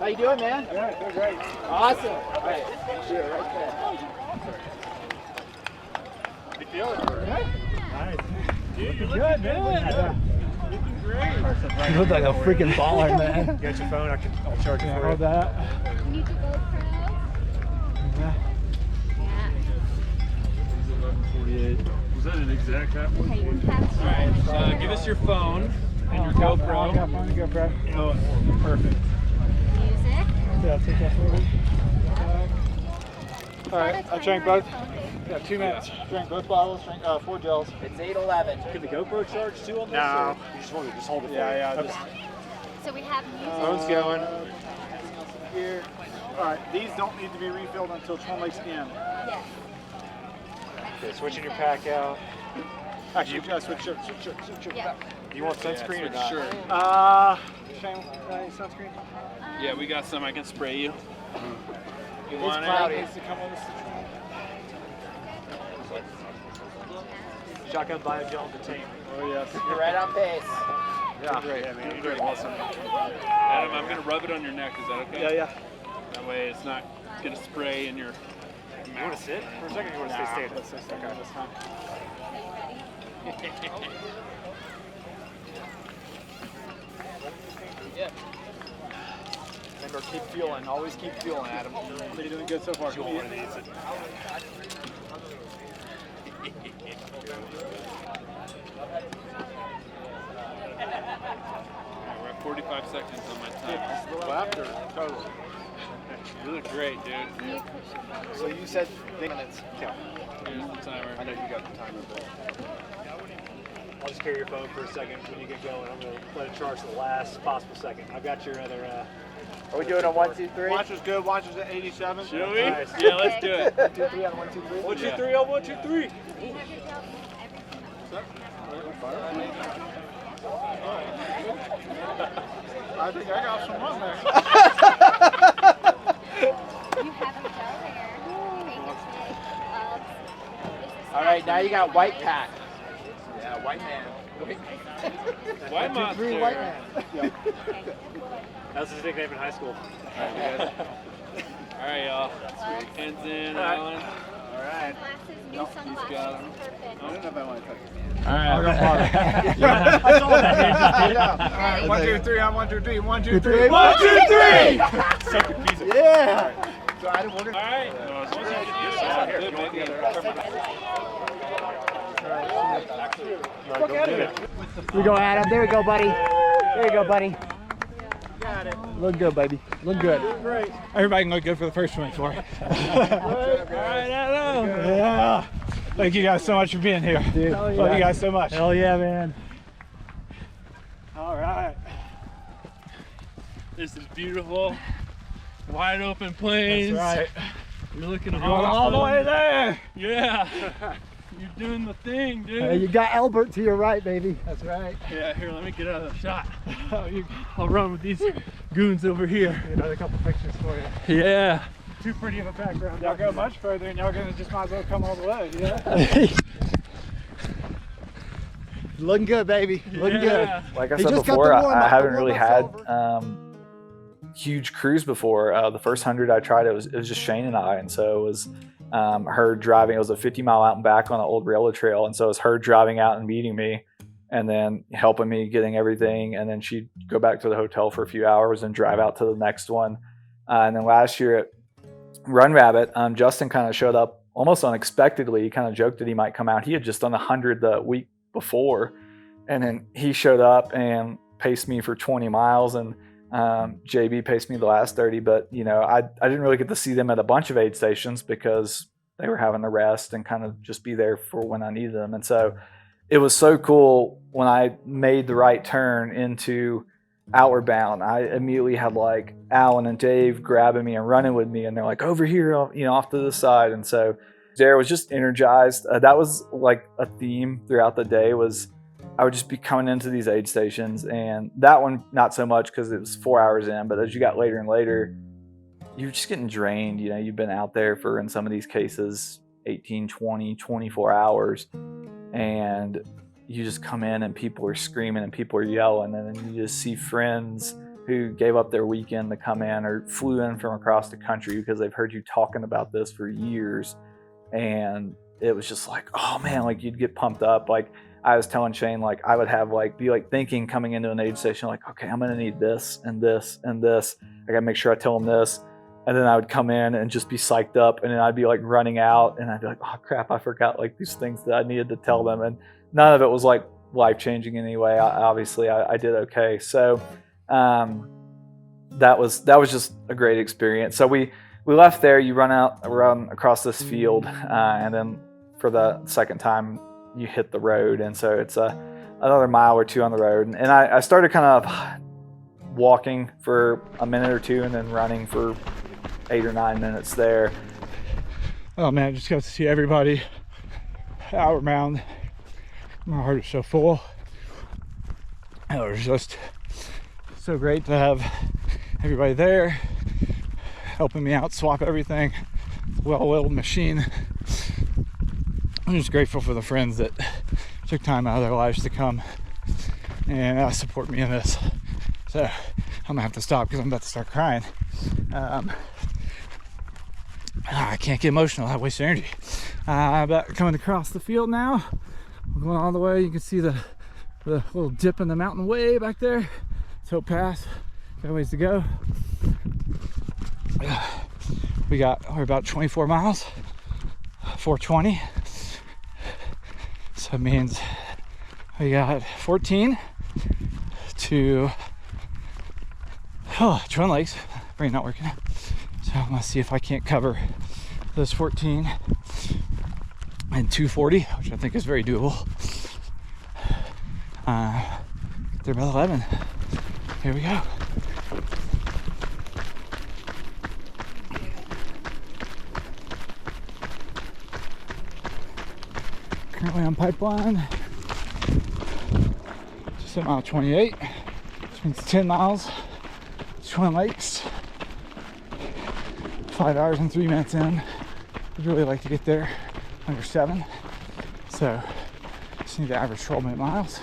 you doing, man? Good, doing great. Awesome. All right. Sure, right there. How you feeling? Nice. Dude, you're good, man. Looking great. You look like a freaking baller, man. You got your phone? I'll charge it for you. Hold that. You need to go Yeah. Was that an exact that one? Okay, you have to. Alright, give us your phone and your GoPro. I got phone and GoPro. Oh, perfect. Music. Yeah, I'll take that for you. All right, I drank both. Yeah, 2 minutes. Drank both bottles, drank 4 gels. It's 8:11. Could the GoPro charge too on this? No. You just want to hold it. Yeah, for you? just. So we have music. Phone's going. Here. All right, these don't need to be refilled until Tron Lake's in. Yes. Okay, switching your pack out. Actually, yeah, switch shirt. Yeah. Do you want sunscreen or not? Sure. Shane, any sunscreen? Yeah, we got some I can spray you. You It's want cloudy. it? Needs to come on this. Shotgun biogel containment. Oh yes. You're right on pace. Yeah. Great. Yeah, man. You're great. Awesome. Adam, I'm gonna rub it on your neck. Is that okay? Yeah. That way it's not gonna spray in your. You want to sit for a second? Or you want to stay standing? Let's stay standing this time. Yeah. Remember, keep fueling. Always keep fueling, Adam. You're doing good so far. You want one of these? We're at 45 seconds on my time. Left or total? You look great, dude. So you said minutes. Yeah. Here's the timer. I know you got the timer, but I'll just carry your phone for a second when you get going. I'm going to let it charge to the last possible second. I've got your other. are we doing a 1, 2, 3? Watch is good. Watch is at 87. Should we? Nice. Yeah, let's do it. 1, 2, 3 on 1, 2, 3. 1, 2, 3 on 1, 2, 3. I think I got some on there. You have a gel there. All right, now you got white pack. Yeah, white man. White 1, 2, 3, monster. white man. Yeah. That was his nickname in high school. All right, y'all. Hands in, Alan. All right. Glasses, new He's sunglasses. got 'em. Perfect. I don't know if I want to touch it. All right. That's all that all right, 1, 2, 3 on 1, 2, 3. 1, 2, 3. 1, 2, 3. So confusing. Yeah. So I wonder. All right. No, as long as you get this out, good, baby. We go, Adam. There we go, buddy. There you go, buddy. Got it. Look good, baby. Look good. Great. Everybody can look good for the first 24. All right, Adam. Yeah. Thank you guys so much for being here. Dude, love you guys so much. Hell yeah, man. All right. This is beautiful. Wide open plains. That's right. You're looking We're going all the way there. Yeah. You're doing the thing, dude. Hey, you got Albert to your right, baby. That's right. Yeah, here, let me get out of the shot. I'll run with these goons over here. Another couple pictures for you. Yeah. Too pretty of a background. Y'all go much further and y'all gonna just might as well come all the way. Yeah. Looking good, baby. Looking good. Like I He said just got before, the warm-up. I haven't The really warm-up's had huge crews before. The first 100 I tried, it was just Shane and I, and so it was her driving. It was a 50-mile out and back on an old railroad trail, and so it was her driving out and meeting me, and then helping me getting everything, and then she'd go back to the hotel for a few hours and drive out to the next one. And then last year at Run Rabbit, Justin kind of showed up almost unexpectedly. He kind of joked that he might come out. He had just done 100 the week before, and then he showed up and paced me for 20 miles, and JB paced me the last 30. But you know, I didn't really get to see them at a bunch of aid stations because they were having to rest and kind of just be there for when I needed them. And so it was so cool when I made the right turn into Outward Bound. I immediately had like Alan and Dave grabbing me and running with me, and they're like, over here, you know, off to the side. And so Jared was just energized. That was like a theme throughout the day, was I would just be coming into these aid stations, and that one not so much because it was 4 hours in, but as you got later and later, you're just getting drained. You know, you've been out there for, in some of these cases, 18, 20, 24 hours, and you just come in and people are screaming and people are yelling, and then you just see friends who gave up their weekend to come in or flew in from across the country because they've heard you talking about this for years. And it was just like, oh man, like you'd get pumped up. Like I was telling Shane, like I would have like, be like thinking coming into an aid station, like, okay, I'm going to need this and this and this. I got to make sure I tell them this. And then I would come in and just be psyched up, and then I'd be like running out and I'd be like, oh crap, I forgot like these things that I needed to tell them. And none of it was like life-changing anyway. Obviously I did okay. So that was just a great experience. So we left there, you run across this field, and then for the second time you hit the road. And so it's another mile or two on the road. And I started kind of walking for a minute or two and then running for 8 or 9 minutes there. Oh man, just got to see everybody out around. My heart is so full. It was just so great to have everybody there helping me out, swap everything. Well-oiled machine. I'm just grateful for the friends that took time out of their lives to come and support me in this. So I'm gonna have to stop because I'm about to start crying. I can't get emotional, I waste energy. About coming across the field now. We're going all the way. You can see the little dip in the mountain way back there. It's Hope Pass. Got a ways to go. We're about 24 miles, 420. So it means we got 14 to Twin Lakes. Brain not working. So I'm gonna see if I can't cover those 14 and 240, which I think is very doable. They're about 11. Here we go. Currently on pipeline. Just at mile 28, which means 10 miles to Twin Lakes. 5 hours and 3 minutes in. I'd really like to get there under 7. So just need to average 12-minute miles.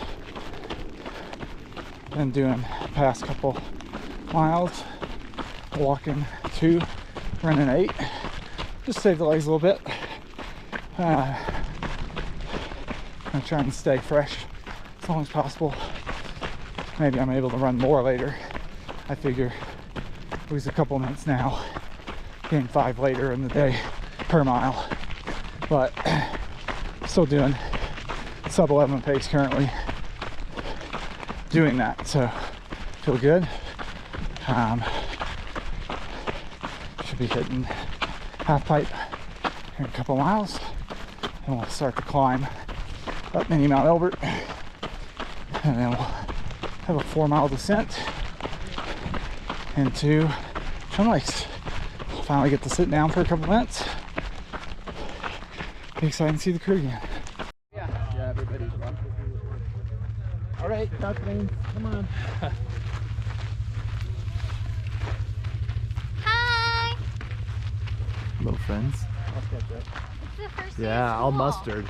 Been doing the past couple miles, walking 2, running 8. Just save the legs a little bit. I'm trying to stay fresh as long as possible. Maybe I'm able to run more later. I figure lose a couple minutes now, gain 5 later in the day per mile. But still doing sub 11 pace currently, doing that, so feel good. Should be hitting half pipe here in a couple miles, and we'll start to climb up Mini Mount Elbert, and then we'll have a 4-mile descent into Twin Lakes. We'll finally get to sit down for a couple minutes. Be excited to see the crew again. Yeah, everybody's running. All right, Kathleen, come on. Hi. Hello, friends. It's the first day Yeah, of all school. mustard.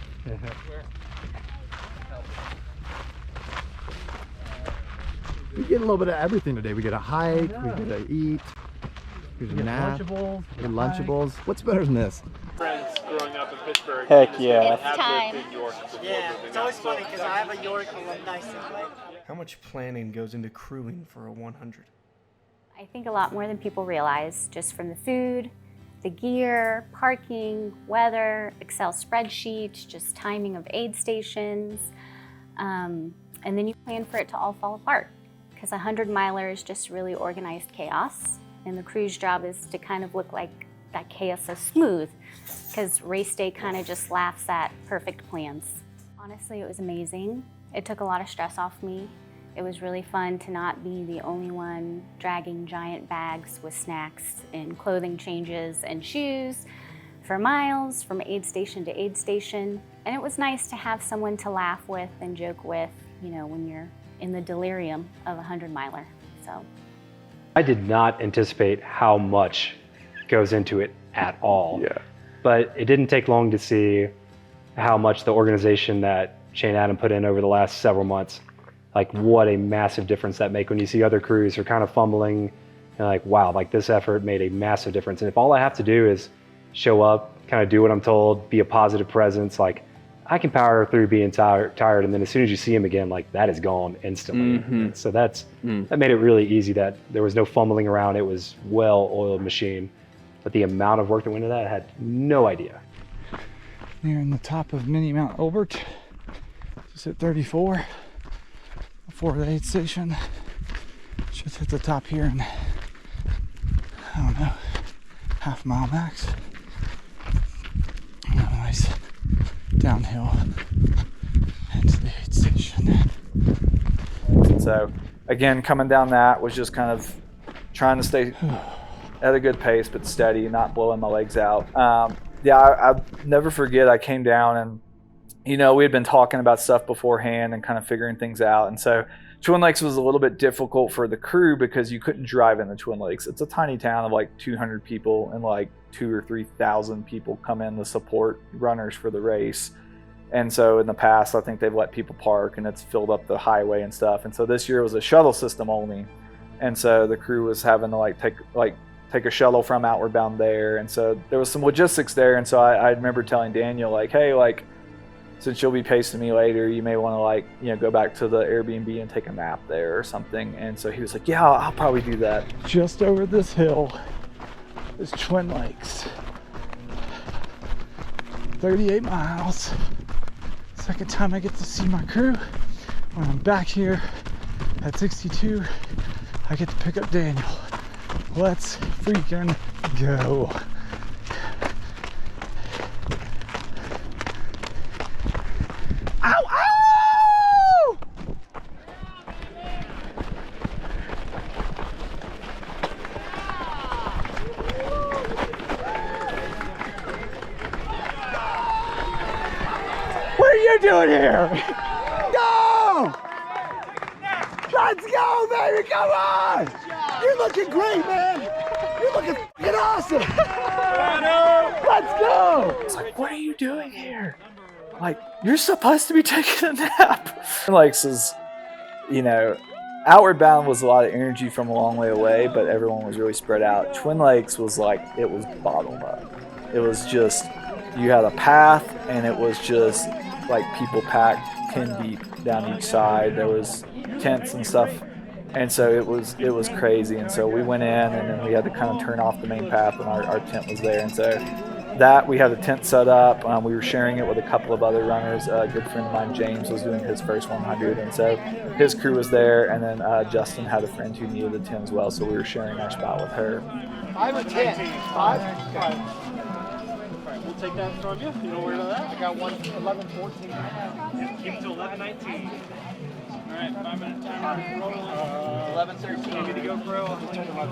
We get a little bit of everything today. We get a hike, we get to eat, we get a nap, Lunchables, we get Lunchables. What's better than this? Friends growing up in Pittsburgh. Heck yeah. It's time. Yeah, it's always funny because I have a York alumni sibling. How much planning goes into crewing for a 100? I think a lot more than people realize, just from the food, the gear, parking, weather, Excel spreadsheets, just timing of aid stations. And then you plan for it to all fall apart, because 100-miler is just really organized chaos. And the crew's job is to kind of look like that chaos is smooth, because race day kind of just laughs at perfect plans. Honestly, it was amazing. It took a lot of stress off me. It was really fun to not be the only one dragging giant bags with snacks and clothing changes and shoes for miles from aid station to aid station. And it was nice to have someone to laugh with and joke with, you know, when you're in the delirium of a 100-miler. So I did not anticipate how much goes into it at all. Yeah. But it didn't take long to see how much the organization that Shane Adam put in over the last several months like what a massive difference that make when you see other crews are kind of fumbling and like, wow, like this effort made a massive difference. And if all I have to do is show up, kind of do what I'm told, be a positive presence, like I can power through being tired. And then as soon as you see him again, like that is gone instantly. So that made it really easy that there was no fumbling around. It was well-oiled machine. But the amount of work that went into that, I had no idea. Nearing the top of Mini Mount Albert, just at 34, before the aid station. Just hit the top here in, I don't know, half mile max. And a nice downhill into the aid station. So again, coming down that was just kind of trying to stay at a good pace, but steady, not blowing my legs out. I'll never forget, I came down and, you know, we had been talking about stuff beforehand and kind of figuring things out. And so Twin Lakes was a little bit difficult for the crew because you couldn't drive in the Twin Lakes. It's a tiny town of like 200 people, and like 2,000 or 3,000 people come in to support runners for the race. And so in the past, I think they've let people park and it's filled up the highway and stuff. And so this year it was a shuttle system only. And so the crew was having to take a shuttle from Outward Bound there. And so there was some logistics there. And so I remember telling Daniel, like, hey, like, since you'll be pacing me later, you may want to, like, you know, go back to the Airbnb and take a nap there or something. And so he was like, yeah, I'll probably do that. Just over this hill is Twin Lakes. 38 miles. Second time I get to see my crew. When I'm back here at 62, I get to pick up Daniel. Let's freaking go. Ow, ow! What are you doing here? Go! Let's go, baby! Come on! You're looking great, man! You're looking f***ing awesome! Let's go! It's like, what are you doing here? Like, you're supposed to be taking a nap. Twin Lakes is, you know, Outward Bound was a lot of energy from a long way away, but everyone was really spread out. Twin Lakes was like, it was bottled up. It was just, you had a path and it was just like people packed 10 deep down each side. There was tents and stuff. And so it was crazy. And so we went in and then we had to kind of turn off the main path and our tent was there. And so that we had a tent set up. We were sharing it with a couple of other runners. A good friend of mine, James, was doing his first 100. And so his crew was there. And then Justin had a friend who needed a tent as well. So we were sharing our spot with her. 5 or 10? 5? We'll take that from you. You know where that? I got 11, 14. Yeah, keep it to 11, 19. All right, 5 minute timer. 11, 13. Good to go, bro.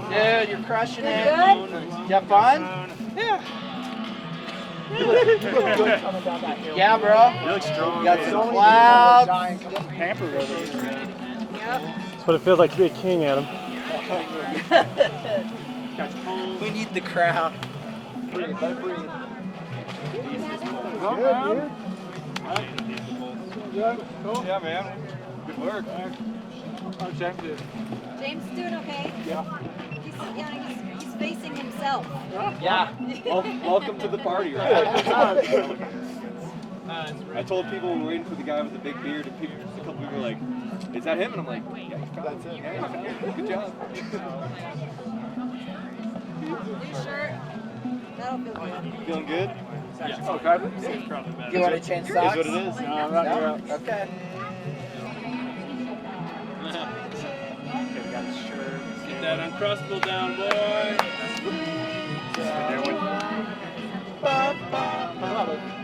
Yeah, you're crushing it. Good? You have fun? Yeah. You look good coming down that hill. Yeah, bro. You look strong. You got some clouds. Pampered over here, man. Yep. That's what it feels like to be a king, Adam. We need the crowd. Breathe, let it breathe. Good, man. Cool. Yeah, man. Good work. How's James doing? James is doing okay? Yeah. He's facing himself. Yeah. Welcome to the party, right? I told people we were waiting for the guy with the big beard, and a couple people were like, is that him? And I'm like, yeah, that's it. Yeah, good job. New shirt. That'll feel good. Feeling good? Yeah. Okay. You want to change socks? Is what it is. No, I'm not here. Okay. Okay, we got his shirt. Get that Uncrustable down, boy.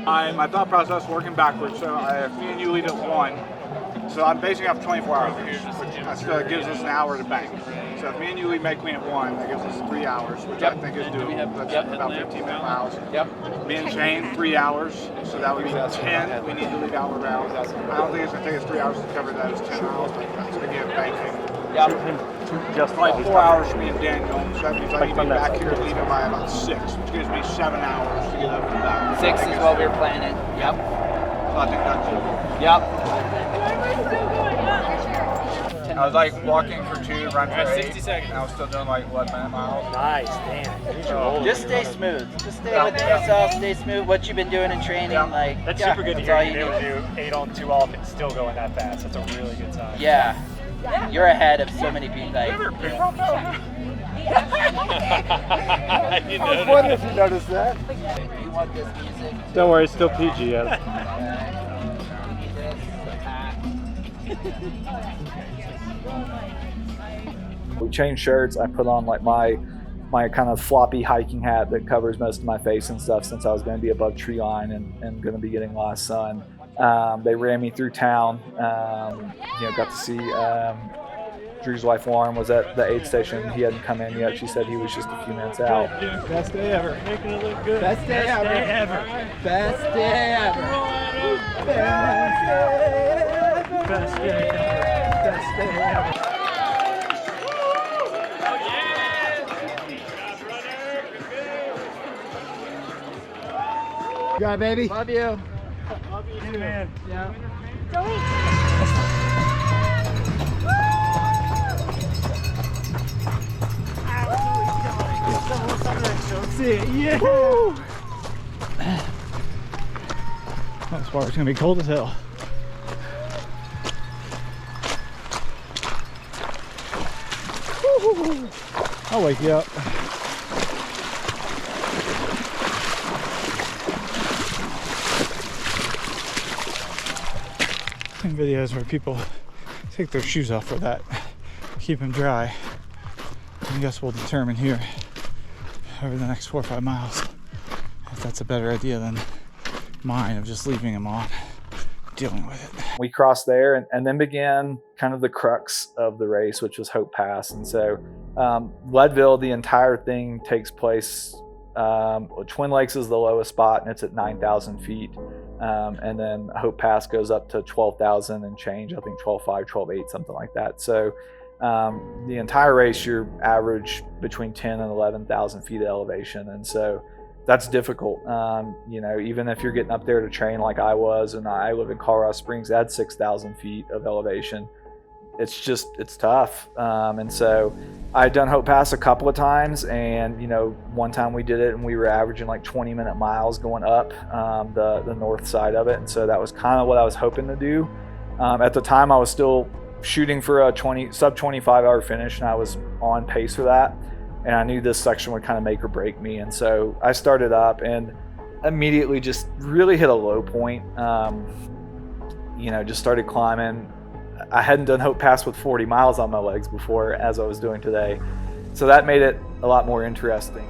My thought process working backwards. So if me and you lead at 1, so I'm basing off 24 hours, which gives us an hour to bank. So if me and you lead May Queen at 1, that gives us 3 hours, which I think is doable. That's about 15-minute miles. Yep. Me and Shane, 3 hours. So that would be 10. We need to lead Outward Bound. I don't think it's going to take us 3 hours to cover that. It's 10 miles. That's going to give banking. Just like 4 hours for me and Daniel. So that means I need to be back here leaving by about 6, which gives me 7 hours to get up and back. 6 is what we were planning. Yep. So I think that's it. Yep. I was like walking for 2, run for 8. 60 seconds. And I was still doing like 11-minute miles. Nice, damn. Just stay smooth. Just stay with yourself, stay smooth. What you've been doing in training, like That's yeah, super good to that's hear. all You you able need. to do 8 on 2 off and still going that fast. That's a really good sign. Yeah. You're ahead of so many people. Like, You I was wondering if you noticed that. You want this music? Don't worry, it's still PG. We changed shirts. I put on like my kind of floppy hiking hat that covers most of my face and stuff, since I was going to be above tree line and going to be getting a lot of sun. They ran me through town. Got to see Drew's wife Lauren was at the aid station. He hadn't come in yet. She said he was just a few minutes out. Best day ever. Making it look good. Best day ever. Best day ever. Best day ever. Best day ever. You got it, baby. Love you. Love you too, man. Yeah. Let's see it. Yeah. This water's gonna be cold as hell. I'll wake you up. Seen videos where people take their shoes off for that, keep them dry. I guess we'll determine here over the next 4 or 5 miles if that's a better idea than mine of just leaving them on, dealing with it. We crossed there and then began kind of the crux of the race, which was Hope Pass. And so Leadville, the entire thing takes place, Twin Lakes is the lowest spot and it's at 9,000 feet. And then Hope Pass goes up to 12,000 and change, I think 12,500, 12,800, something like that. So the entire race, you're average between 10 and 11,000 feet of elevation. And so that's difficult. Even if you're getting up there to train like I was, and I live in Colorado Springs at 6,000 feet of elevation, it's tough. And so I'd done Hope Pass a couple of times, and one time we did it and we were averaging like 20-minute miles going up the north side of it. And so that was kind of what I was hoping to do. At the time I was still shooting for a sub 25-hour finish, and I was on pace for that. And I knew this section would kind of make or break me. And so I started up and immediately just really hit a low point. Just started climbing. I hadn't done Hope Pass with 40 miles on my legs before, as I was doing today. So that made it a lot more interesting.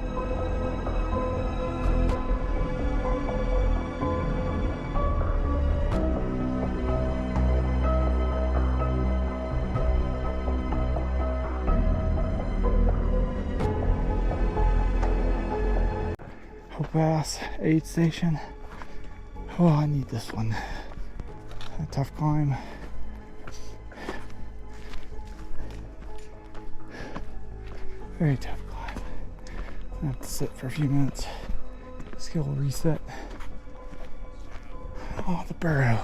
Hope Pass aid station. Oh, I need this one. A tough climb. Very tough climb. I have to sit for a few minutes. Skill reset. Oh, the burrow.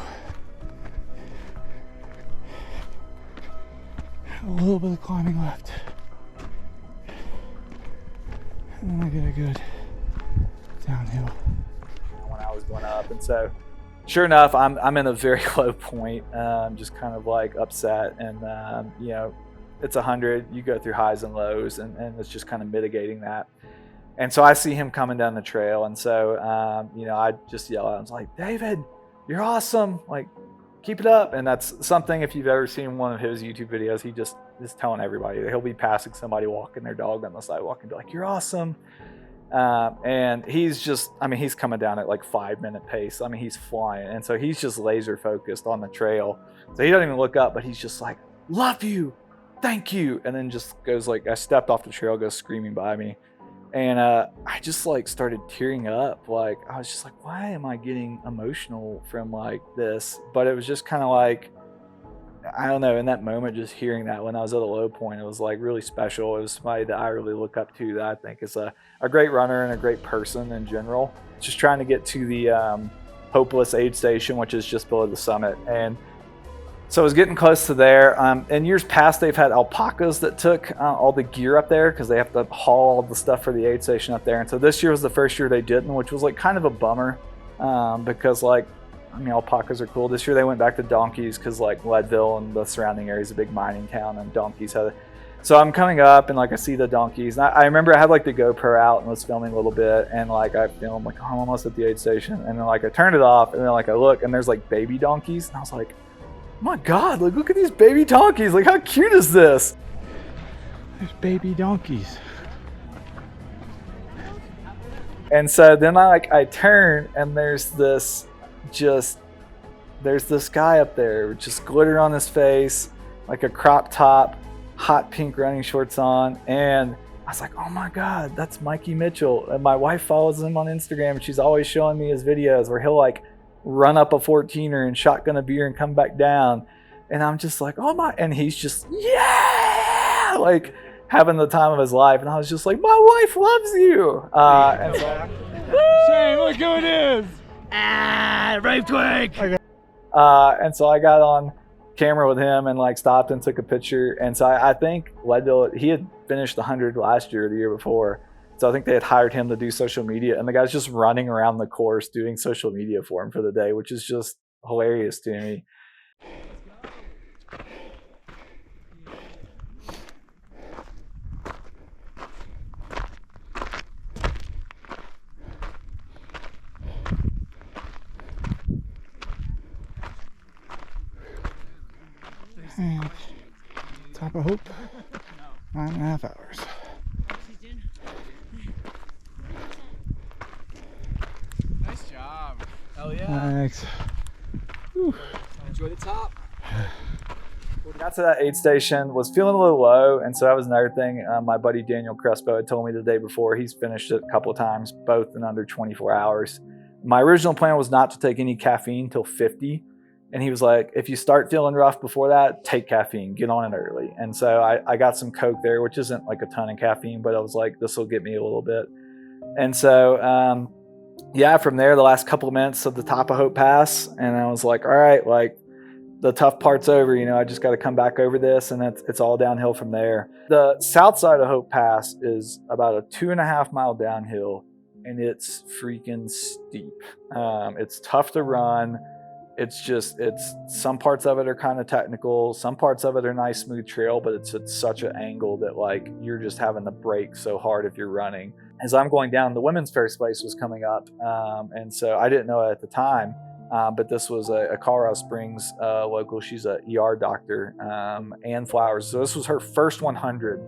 A little bit of climbing left. And then I get a good downhill. When I was going up, and so sure enough, I'm in a very low point, just kind of like upset, and it's 100. You go through highs and lows, and it's just kind of mitigating that. And so I see him coming down the trail, and so I just yell out, I was like, "David, you're awesome! Like, keep it up!" And that's something, if you've ever seen one of his YouTube videos, he just is telling everybody that he'll be passing somebody walking their dog on the sidewalk and be like, "You're awesome." And he's just, he's coming down at like 5-minute pace. He's flying. And so he's just laser focused on the trail. So he doesn't even look up, but he's just like, "Love you. Thank you." And then just goes like, I stepped off the trail, goes screaming by me. And I just like started tearing up. Like, I was just like, why am I getting emotional from like this? But it was just kind of like, I don't know, in that moment, just hearing that when I was at a low point, it was like really special. It was somebody that I really look up to, that I think is a great runner and a great person in general. Just trying to get to the Hopeless aid station, which is just below the summit. And So I was getting close to there. In years past, they've had alpacas that took all the gear up there because they have to haul all the stuff for the aid station up there. And so this year was the first year they didn't, which was like kind of a bummer because like, I mean, alpacas are cool. This year they went back to donkeys because like Leadville and the surrounding area is a big mining town, and donkeys had it. So I'm coming up and like I see the donkeys. And I remember I had like the GoPro out and was filming a little bit, and like I filmed like, oh, I'm almost at the aid station, and then like I turned it off, and then like I look and there's like baby donkeys, and I was like, oh my God, like look at these baby donkeys, like how cute is this? There's baby donkeys. And so then I turn and there's this guy up there with just glitter on his face, like a crop top, hot pink running shorts on, and I was like, oh my God, that's Mikey Mitchell. And my wife follows him on Instagram, and she's always showing me his videos where he'll like run up a 14er and shotgun a beer and come back down. And I'm just like, oh my, and he's just, yeah, like having the time of his life. And I was just like, my wife loves you. And so, Shane, look who it is. Rave twig. And so I got on camera with him and like stopped and took a picture. And so I think Leadville, he had finished 100 last year or the year before. So I think they had hired him to do social media, and the guy's just running around the course doing social media for him for the day, which is just hilarious to me. And top of hope, 9.5 hours. Nice job. Hell yeah. Thanks. Whew. Enjoy the top. Got to that aid station, was feeling a little low, and so that was another thing. My buddy Daniel Crespo had told me the day before. He's finished it a couple of times, both in under 24 hours. My original plan was not to take any caffeine till 50. And he was like, if you start feeling rough before that, take caffeine, get on it early. And so I got some Coke there, which isn't like a ton of caffeine, but I was like, this will get me a little bit. And so, yeah, from there, the last couple of minutes of the top of Hope Pass, and I was like, all right, like the tough part's over, you know, I just got to come back over this, and it's all downhill from there. The south side of Hope Pass is about a 2.5 mile downhill, and it's freaking steep. It's tough to run. It's some parts of it are kind of technical. Some parts of it are nice, smooth trail, but it's at such an angle that like you're just having to brake so hard if you're running. As I'm going down, the women's first place was coming up. And so I didn't know it at the time, but this was a Colorado Springs local. She's a ER doctor, Ann Flowers. So this was her first 100.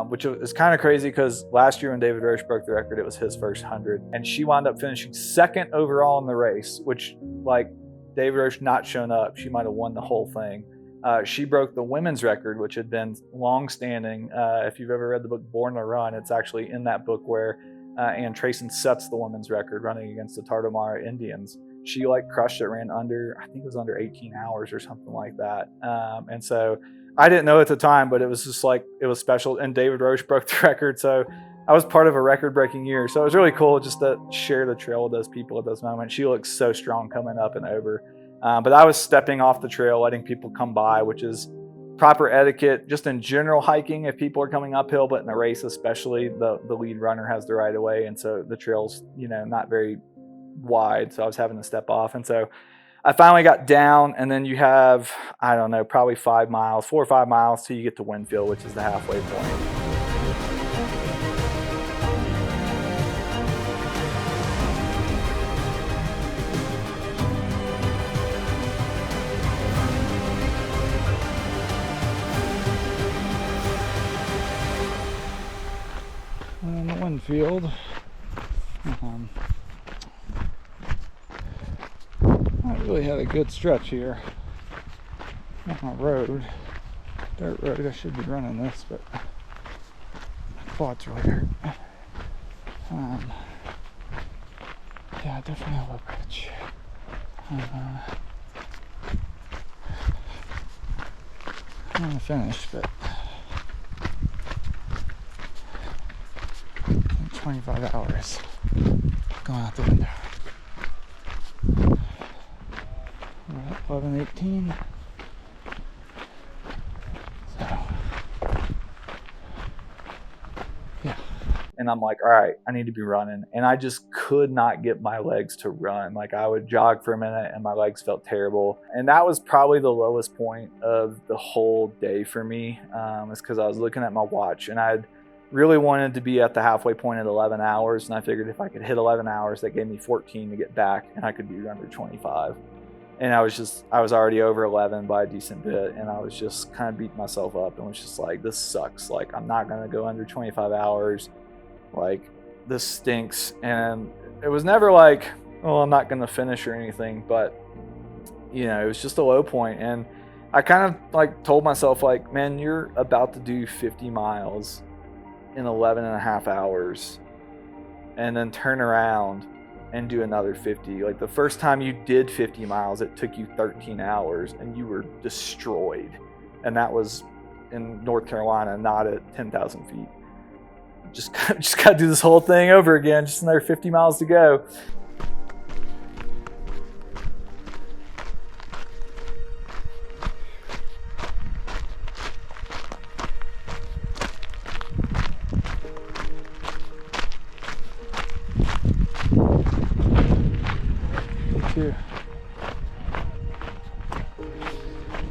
Which is kind of crazy because last year when David Roche broke the record, it was his first 100. And she wound up finishing second overall in the race, which like David Roche not shown up, she might have won the whole thing. She broke the women's record, which had been long-standing. If you've ever read the book Born to Run, it's actually in that book where Ann Trayson sets the women's record running against the Tarahumara Indians. She like crushed it, ran under, I think it was under 18 hours or something like that. And so I didn't know at the time, but it was just like, it was special. And David Roche broke the record. So I was part of a record-breaking year. So it was really cool just to share the trail with those people at those moments. She looks so strong coming up and over. But I was stepping off the trail, letting people come by, which is proper etiquette just in general hiking if people are coming uphill, but in a race especially, the lead runner has the right of way. And so the trail's, you know, not very wide. So I was having to step off. And so I finally got down, and then you have, I don't know, probably 4 or 5 miles till you get to Winfield, which is the halfway point. In the Winfield, I really had a good stretch here on my road, dirt road. I should be running this, but my quads really hurt. Yeah, definitely a low pitch. I'm gonna finish, but 25 hours going out the window. We're at 11:18. and I'm like, all right, I need to be running. And I just could not get my legs to run. Like I would jog for a minute and my legs felt terrible. And that was probably the lowest point of the whole day for me, is because I was looking at my watch and I'd really wanted to be at the halfway point at 11 hours. And I figured if I could hit 11 hours, that gave me 14 to get back and I could be under 25. And I was already over 11 by a decent bit, and I was just kind of beating myself up and was just like, this sucks. Like, I'm not going to go under 25 hours. Like, this stinks. And it was never like, oh, I'm not going to finish or anything, but, you know, it was just a low point. And I kind of like told myself, like, man, you're about to do 50 miles in 11 and a half hours and then turn around and do another 50. Like the first time you did 50 miles, it took you 13 hours and you were destroyed. And that was in North Carolina, not at 10,000 feet. Just got to do this whole thing over again. Just another 50 miles to go.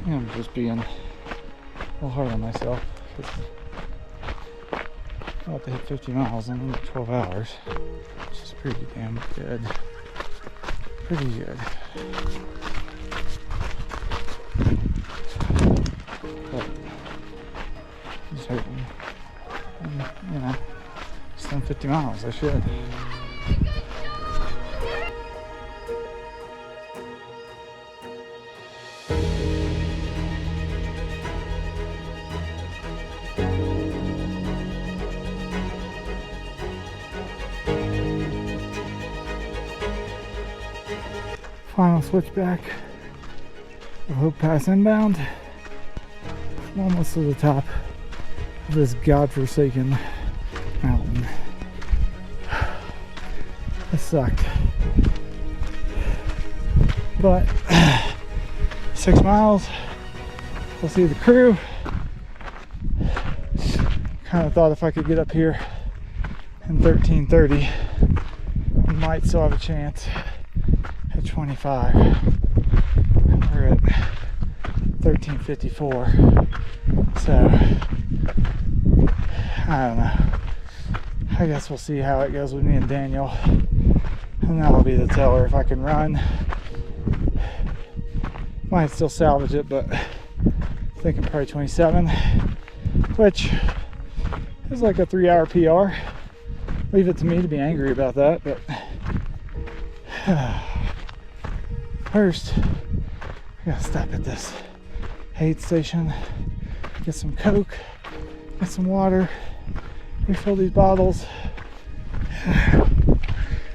I'm just being a little hard on myself because I'm about to hit 50 miles in under 12 hours, which is pretty damn good. Pretty good. But it's hurting. And, you know, just done 50 miles, I should. Final switchback of Hope Pass inbound. I'm almost to the top of this godforsaken mountain. It sucked. But 6 miles. We'll see the crew. Kind of thought if I could get up here in 13:30, I might still have a chance. 25. We're at 13:54. So I don't know. I guess we'll see how it goes with me and Daniel. And that'll be the teller if I can run. Might still salvage it, but I'm thinking probably 27, which is like a 3-hour PR. Leave it to me to be angry about that, but first, I gotta stop at this aid station, get some Coke, get some water, refill these bottles.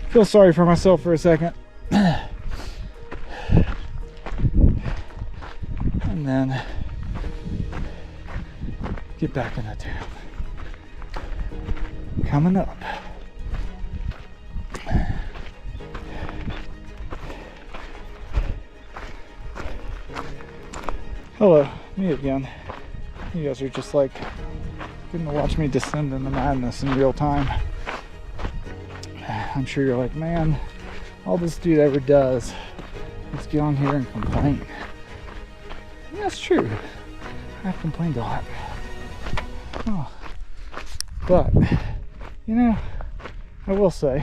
Feel sorry for myself for a second. And then get back into town. Coming up. Hello, me again. You guys are just like getting to watch me descend into madness in real time. I'm sure you're like, man, all this dude ever does is get on here and complain. And that's true. I've complained a lot. Oh. But, you know, I will say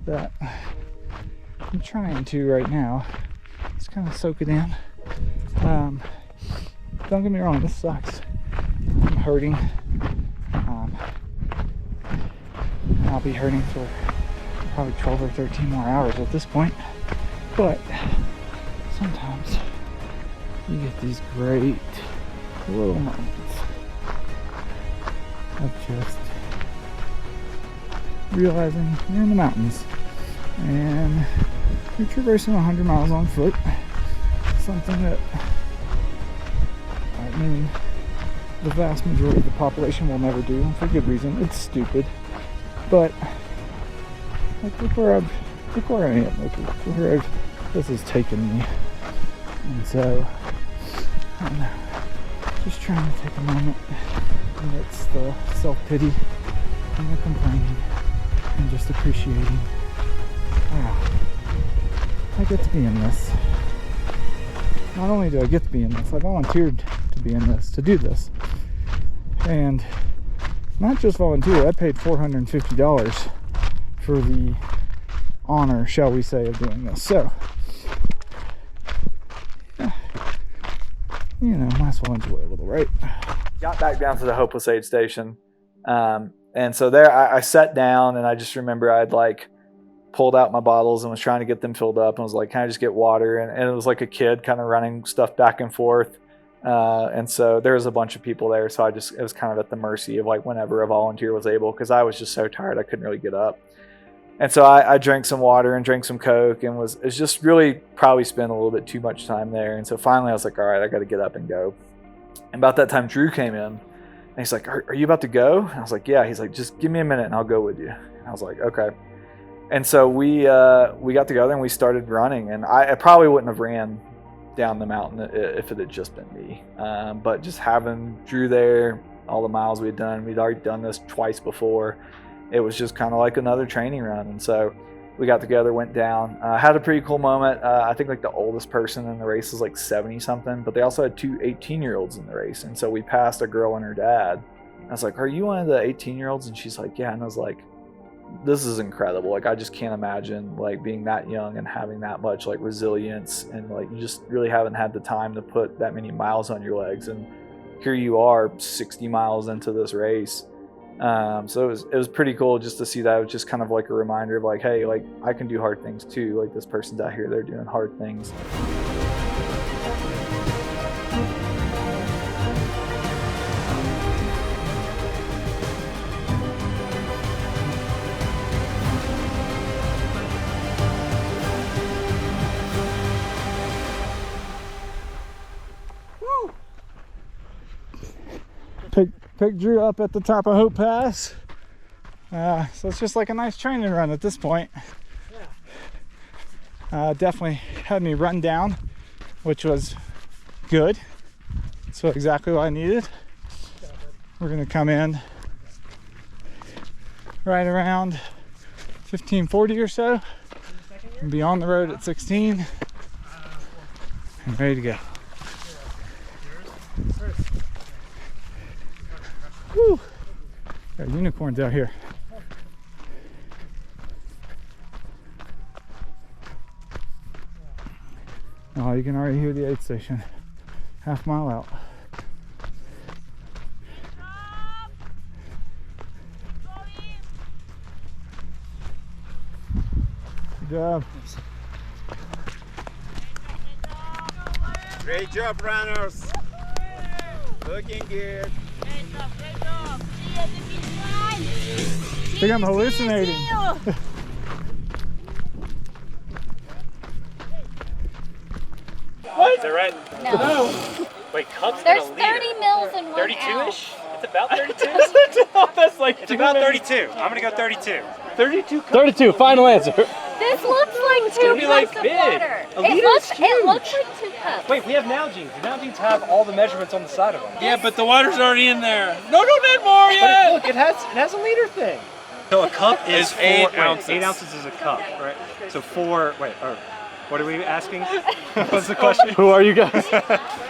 that I'm trying to right now just kind of soak it in. Don't get me wrong, this sucks. I'm hurting. I'll be hurting for probably 12 or 13 more hours at this point. But sometimes you get these great little moments of just realizing you're in the mountains and you're traversing 100 miles on foot. Something that, I mean, the vast majority of the population will never do, and for good reason. It's stupid. But like, look where I am. Look where this has taken me. And so, I don't know, just trying to take a moment amidst the self-pity I'm not complaining. I'm just appreciating. Wow. I get to be in this. Not only do I get to be in this, I volunteered to be in this, to do this. And not just volunteer, I paid $450 for the honor, shall we say, of doing this. So, you know, might as well enjoy a little, right? Got back down to the hopeless aid station. And so there I sat down, and I just remember I'd like pulled out my bottles and was trying to get them filled up, and was like, can I just get water? And it was like a kid kind of running stuff back and forth. And so there was a bunch of people there. So it was kind of at the mercy of like whenever a volunteer was able, because I was just so tired I couldn't really get up. And so I drank some water and drank some Coke, and was just really probably spent a little bit too much time there. And so finally I was like, all right, I got to get up and go. And about that time Drew came in, and he's like, are you about to go? And I was like, yeah. He's like, just give me a minute and I'll go with you. And I was like, okay. And so we got together and we started running, and I probably wouldn't have ran down the mountain if it had just been me. But just having Drew there, all the miles we'd done, we'd already done this twice before. It was just kind of like another training run. And so we got together, went down, had a pretty cool moment. I think like the oldest person in the race was like 70 something, but they also had two 18-year-olds in the race. And so we passed a girl and her dad. I was like, are you one of the 18-year-olds? And she's like, yeah. And I was like, this is incredible. Like, I just can't imagine like being that young and having that much like resilience, and like you just really haven't had the time to put that many miles on your legs. And here you are 60 miles into this race. So it was pretty cool just to see that. It was just kind of like a reminder of like, hey, like I can do hard things too. Like this person's out here, they're doing hard things. Pick Drew up at the top of Hope Pass. So it's just like a nice training run at this point. Definitely had me run down, which was good. So exactly what I needed. We're gonna come in right around 1540 or so and be on the road at 16 and ready to go. Woo! Got unicorns out here. Oh, you can already hear the aid station. Half mile out. Good job. Great job, runners. Looking good. I think I'm hallucinating. What? Is that right? No. Wait, Cubs There's in a leader. 30 mils in one 32-ish? ounce. It's about 32? That's like it's about 32. I'm going to go 32. 32? 32, final answer. This looks like 2 gonna be, cups like, of big. water. A liter is It looks like 2 cups. Wait, we have Nalgene's. The Nalgene's have all the measurements on the side of them. Yeah, but the water's already in there. No, don't add more yet. Look, it has a liter thing. So a cup is 8 ounces. 8 ounces is a cup, right? So what are we asking? What's the question? Who are you guys?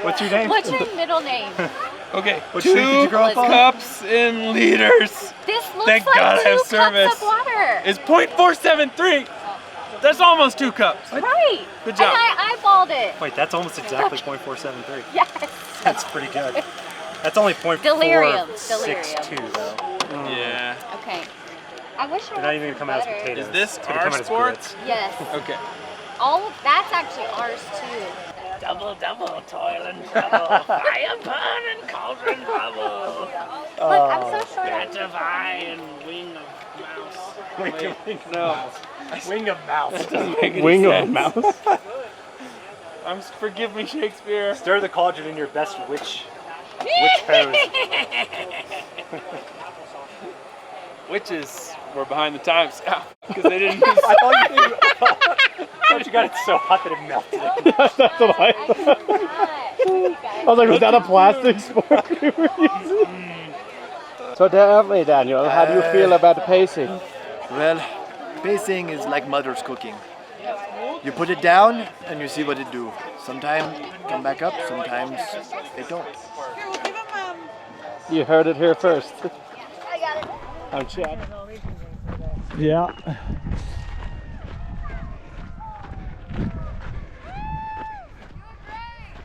What's your name? What's your middle name? Okay, What street did you 2 grow up on? cups in liters. This looks Thank like God I 2 have cups service. of water. It's 0.473. That's almost 2 cups. Right. Good job. And I eyeballed it. Wait, that's almost exactly 0.473. Yes. That's pretty good. That's only 0.462 Delirium. though. Yeah. Okay. I wish I They're not even gonna come out as potatoes. Is this It's gonna our come out as sport? grits. Yes. Okay. All of that's actually ours too. Double, toil and trouble. Fire pun and cauldron bubble. Look, I'm so short. Bat of eye and wing of mouse. Wing of mouse. Wing of mouse? Forgive me, Shakespeare. Stir the cauldron in your best witch pose. Witches were behind the times because they didn't. I thought you got it so hot that it melted. That's what I was like, was that a plastic sport you were using? So So tell me, Daniel, how do you feel about the pacing? Well, pacing is like mother's cooking. You put it down and you see what it do. Sometimes come back up, sometimes it don't. You heard it here first. I got it. I'm Chad. Yeah.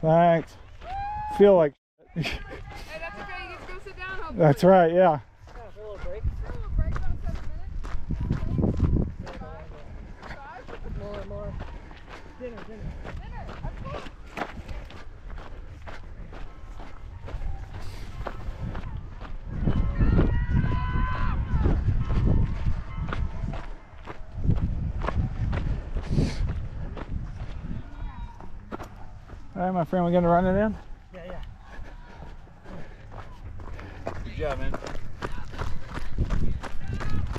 Thanks. Feel like. That's right, yeah. All right, my friend, we're gonna run it in? Yeah. Good job, man.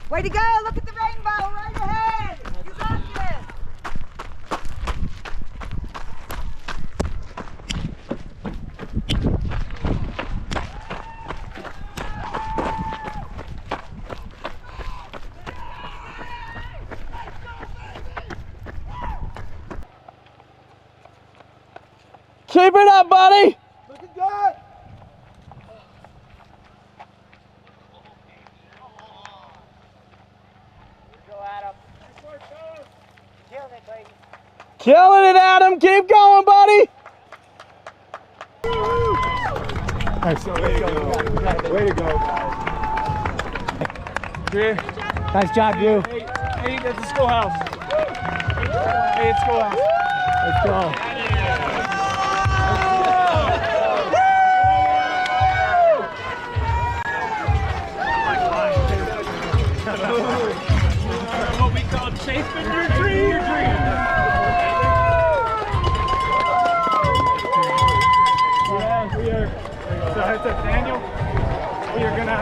Way to go! Look at the rainbow right ahead! You got this! Keep it up, buddy. Looking good! Killing it, Adam. Keep going, buddy. Nice. Way to go. Way to go. Nice job, you. Hey, at the schoolhouse. Hey, at schoolhouse. Let's go. What we call chasing your dream. Yeah, we are. So it's up, Daniel. We are gonna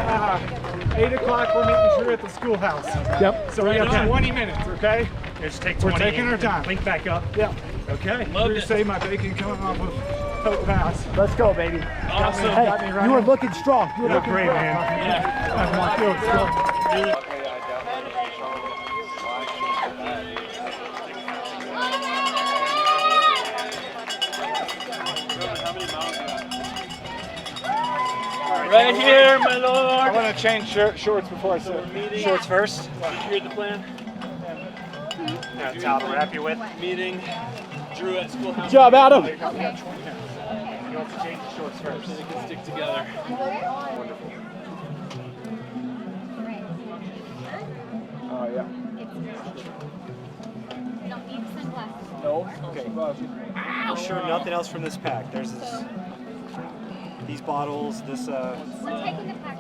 8 o'clock. We're meeting here at the schoolhouse. Yep. So we have 20 minutes. Okay. Just take We're 20. taking our time. Link back up. Yep. Okay. We're Loved gonna it. save my bacon coming off of Hope Pass. Let's go, baby. Awesome. Got me running. You are looking strong. You look great, man. Come on, let's go. Right here, my lord. I want to change shorts before I sit. Shorts first. Here's the plan. Yeah, Todd, we're happy with meeting Drew at schoolhouse. Good job, Adam. You have to change the shorts first. They can stick together. Wonderful. Oh, yeah. We don't need sunglasses. No? Okay. Sure, nothing else from this pack. There's these bottles, this We're taking the pack.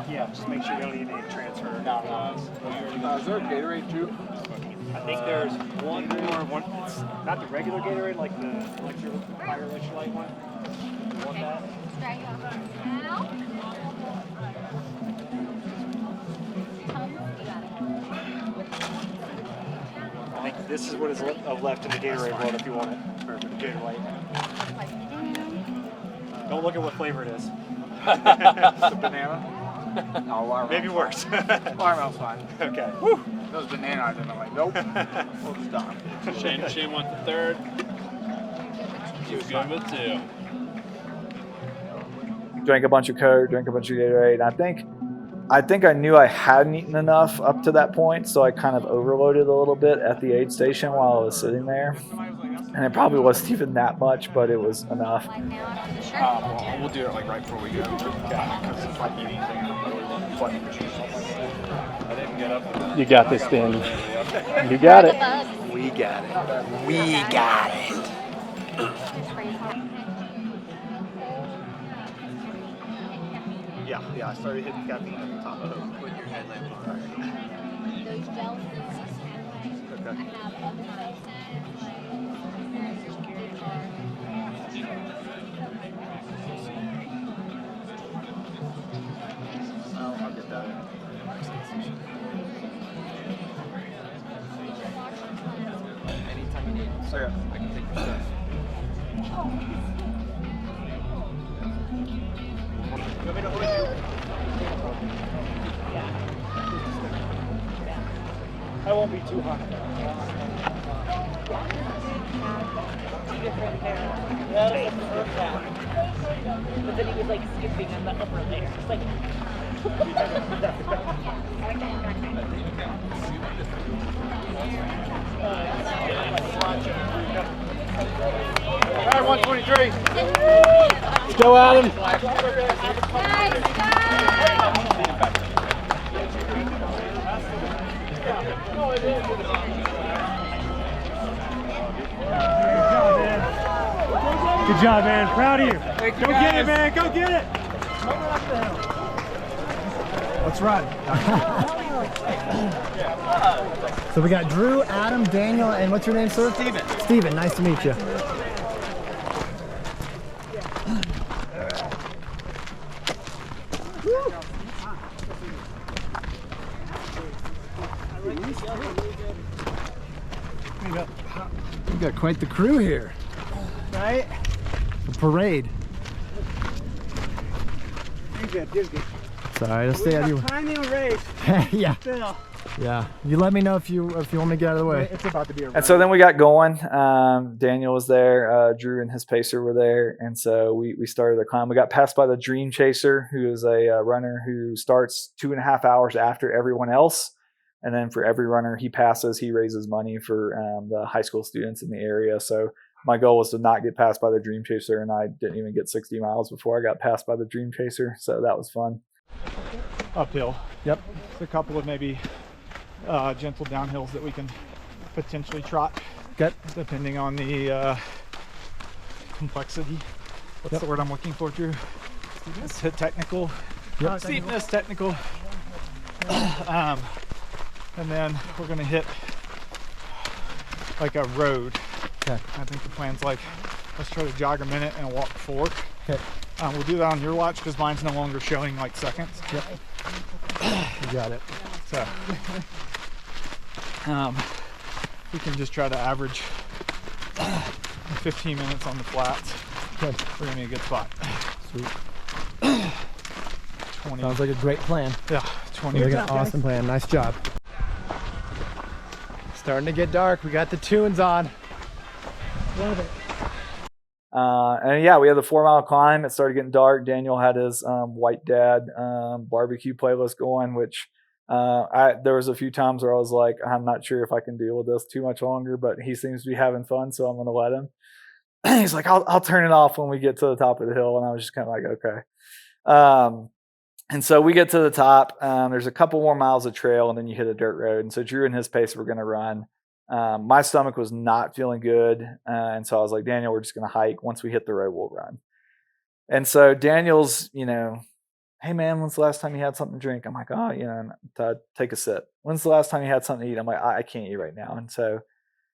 yeah, just make sure you don't need any transfer. Is there a Gatorade too? I think there's one more, it's not the regular Gatorade, like the higher electrolyte one. You want that? Straight up. I think this is what is left in the Gatorade world if you want it, or the Gatorade. Don't look at what flavor it is. The banana? No, watermelon. Maybe worse. Watermelon's fine. Okay. Woo. Those bananas, and I'm like, nope. We'll stop. Shane went the third. He was good with two. Drank a bunch of Coke, drank a bunch of Gatorade. I think I knew I hadn't eaten enough up to that point, so I kind of overloaded a little bit at the aid station while I was sitting there. And it probably wasn't even that much, but it was enough. Well, we'll do it like right before we go. Because if I eat anything, I'm blood pressure or something like that. I didn't get up. You got this, Dan. You got it. We got it. We got it. Yeah, I started hitting caffeine at the top of it. Put your headlamp on. Those gels. Okay. I'll get that. Anytime you need. So I can take your stuff. You want me to hold you? I won't be too hot. But then he was like skipping on the upper layer. It's like. All right, 123. Let's go, Adam. Good job, man. Proud of you. Go get it, man. Go get it. Let's run. So we got Drew, Adam, Daniel, and what's your name, sir? Steven. Steven, nice to meet you. We got quite the crew here. Right? The parade. You're good, you're good. Sorry, let's stay out of your way. Timing race. Yeah. Still. Yeah. You let me know if you want me to get out of the way. It's about to be a And so then we got going. Daniel was there. Drew and his pacer were there. And so we started the climb. We got passed by the Dream Chaser, who is a runner who starts 2.5 hours after everyone else. And then for every runner he passes, he raises money for the high school students in the area. So my goal was to not get passed by the Dream Chaser, and I didn't even get 60 miles before I got passed by the Dream Chaser. So that was fun. Uphill. Yep. Just a couple of maybe gentle downhills that we can potentially trot. Okay. Depending on the complexity. What's the word I'm looking for, Drew? It's technical. Yep. Steepness, technical. And then we're gonna hit like a road. Okay. I think the plan's like, let's try to jog a minute and walk 4. Okay. We'll do that on your watch because mine's no longer showing like seconds. Yep. You got it. So we can just try to average 15 minutes on the flats. Okay. We're gonna be a good spot. Sweet. 20. Sounds like a great plan. Yeah, 20. Like an awesome plan. Nice job. Starting to get dark. We got the tunes on. Love it. And yeah, we had the 4-mile climb. It started getting dark. Daniel had his White Dad barbecue playlist going, which there was a few times where I was like, I'm not sure if I can deal with this too much longer, but he seems to be having fun, so I'm going to let him. He's like, I'll turn it off when we get to the top of the hill. And I was just kind of like, okay. And so we get to the top. There's a couple more miles of trail, and then you hit a dirt road. And so Drew and his pace were going to run. My stomach was not feeling good. And so I was like, Daniel, we're just going to hike. Once we hit the road, we'll run. And so Daniel's, hey, man, when's the last time you had something to drink? I'm like, oh, take a sip. When's the last time you had something to eat? I'm like, I can't eat right now. And so a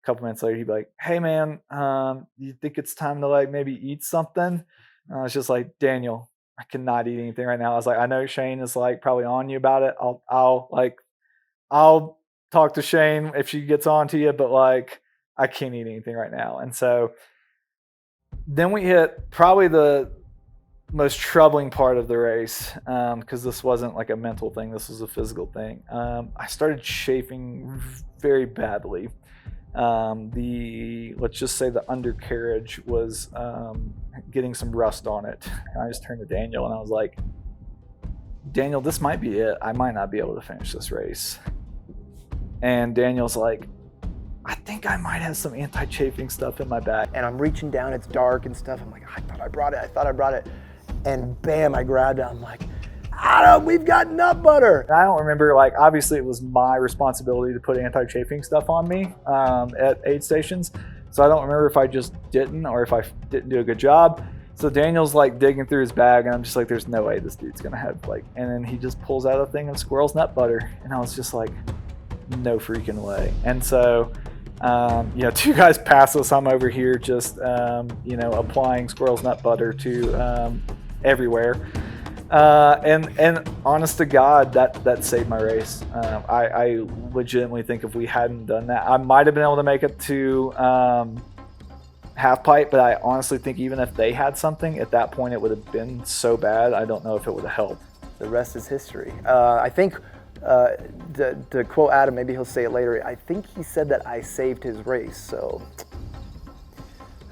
couple minutes later, he'd be like, hey, man, do you think it's time to like maybe eat something? And I was just like, Daniel, I cannot eat anything right now. I was like, I know Shane is like probably on you about it. I'll talk to Shane if she gets on to you, but like I can't eat anything right now. And so then we hit probably the most troubling part of the race, because this wasn't like a mental thing, this was a physical thing. I started chafing very badly. Let's just say the undercarriage was getting some rust on it. And I just turned to Daniel and I was like, Daniel, this might be it. I might not be able to finish this race. And Daniel's like, I think I might have some anti-chafing stuff in my bag. And I'm reaching down, it's dark and stuff. I'm like, I thought I brought it. And bam, I grabbed it. I'm like, Adam, we've got nut butter. And I don't remember, like, obviously it was my responsibility to put anti-chafing stuff on me at aid stations. So I don't remember if I just didn't or if I didn't do a good job. So Daniel's like digging through his bag and I'm just like, there's no way this dude's gonna have like, and then he just pulls out a thing of squirrel's nut butter. And I was just like, no freaking way. And so, 2 guys pass us. I'm over here just, applying squirrel's nut butter to everywhere. And honest to God, that saved my race. I legitimately think if we hadn't done that, I might have been able to make it to half pipe, but I honestly think even if they had something at that point, it would have been so bad. I don't know if it would have helped. The rest is history. I think To quote Adam, maybe he'll say it later, I think he said that I saved his race, so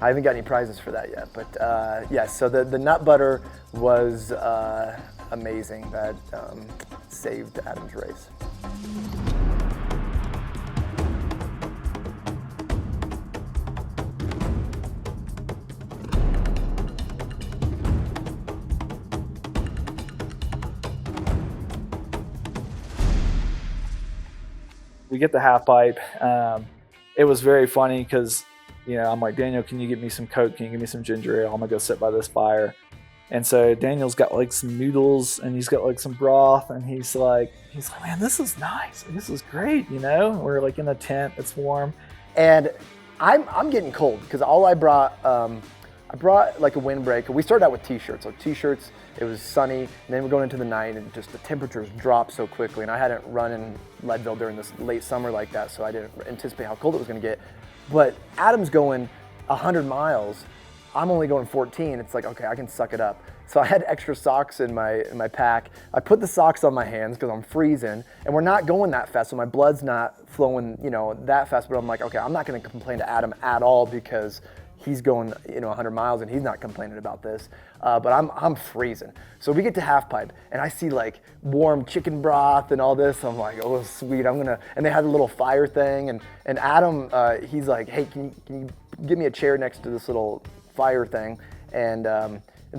I haven't got any prizes for that yet. But yes, so the nut butter was amazing. That saved Adam's race. We get the half pipe. It was very funny because, you know, I'm like, Daniel, can you get me some Coke? Can you give me some ginger ale? I'm gonna go sit by this fire. And so Daniel's got like some noodles and he's got like some broth, and he's like, man, this is nice. This is great. You know, we're like in a tent. It's warm. And I'm getting cold because all I brought like a windbreaker. We started out with t-shirts. So t-shirts, it was sunny, and then we're going into the night, and just the temperatures dropped so quickly. And I hadn't run in Leadville during this late summer like that, so I didn't anticipate how cold it was going to get. But Adam's going 100 miles. I'm only going 14. It's like, okay, I can suck it up. So I had extra socks in my pack. I put the socks on my hands because I'm freezing, and we're not going that fast, so my blood's not flowing, you know, that fast. But I'm like, okay, I'm not going to complain to Adam at all because he's going, you know, 100 miles and he's not complaining about this. But I'm freezing. So we get to half pipe, and I see like warm chicken broth and all this. I'm like, oh sweet, I'm gonna. And they had a little fire thing, and Adam, he's like, hey, can you give me a chair next to this little fire thing? And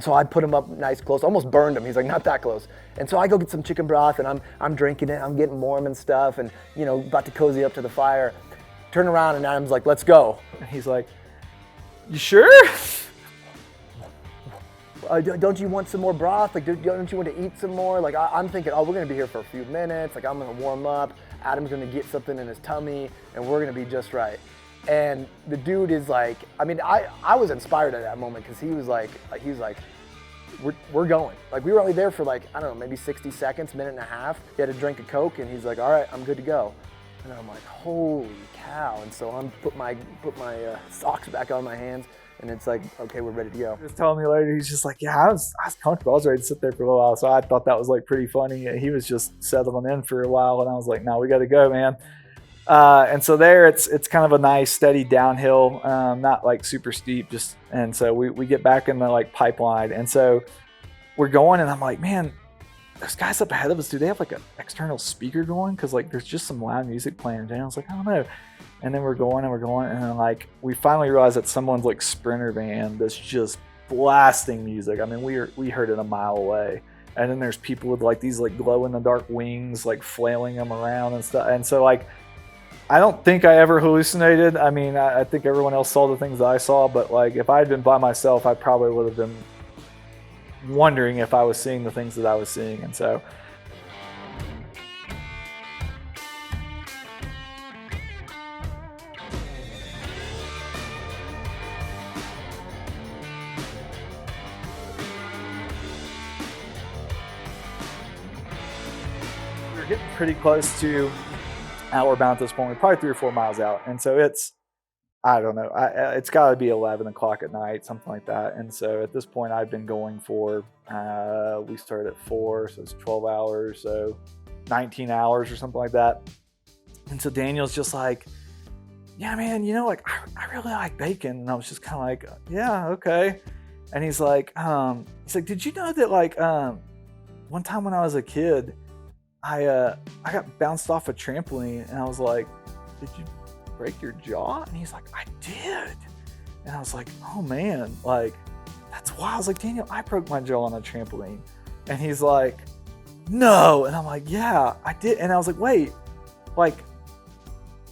so I put him up nice close, almost burned him. He's like, not that close. And so I go get some chicken broth, and I'm drinking it. I'm getting warm and stuff, and you know, about to cozy up to the fire. Turn around, and Adam's like, let's go. And he's like, you sure? Don't you want some more broth? Like, don't you want to eat some more? Like, I'm thinking, oh, we're gonna be here for a few minutes. Like, I'm gonna warm up. Adam's gonna get something in his tummy, and we're gonna be just right. And the dude is like, I mean, I was inspired at that moment because he was like, we're going. Like, we were only there for like, I don't know, maybe 60 seconds, minute and a half. He had to drink a Coke, and he's like, all right, I'm good to go. And I'm like, holy cow. And so I'm put my socks back on my hands, and it's like, okay, we're ready to go. He was telling me later, he's just like, yeah, I was comfortable. I was ready to sit there for a little while. So I thought that was like pretty funny. He was just settling in for a while, and I was like, no, we got to go, man. And so there, it's kind of a nice steady downhill, not like super steep, just. And so we get back in the like pipeline, and so we're going, and I'm like, man, those guys up ahead of us, do they have like an external speaker going? Because like there's just some loud music playing. And I was like, I don't know. And then we're going, and then like we finally realized that someone's like Sprinter van that's just blasting music. I mean, we heard it a mile away. And then there's people with like these like glow in the dark wings, like flailing them around and stuff. And so like, I don't think I ever hallucinated. I mean, I think everyone else saw the things that I saw, but like if I had been by myself, I probably would have been wondering if I was seeing the things that I was seeing. And so we were getting pretty close to outward bound at this point. We're probably 3 or 4 miles out. And so it's, I don't know, it's got to be 11 o'clock at night, something like that. And so at this point, I've been going for, we started at 4, so it's 12 hours, so 19 hours or something like that. And so Daniel's just like, yeah, man, you know, like, I really like bacon. And I was just kind of like, yeah, okay. And he's like, did you know that, like, one time when I was a kid, I got bounced off a trampoline, and I was like, did you break your jaw? And he's like, I did. And I was like, oh man, like, that's why. I was like, Daniel, I broke my jaw on a trampoline. And he's like, no. And I'm like, yeah, I did. And I was like, wait, like,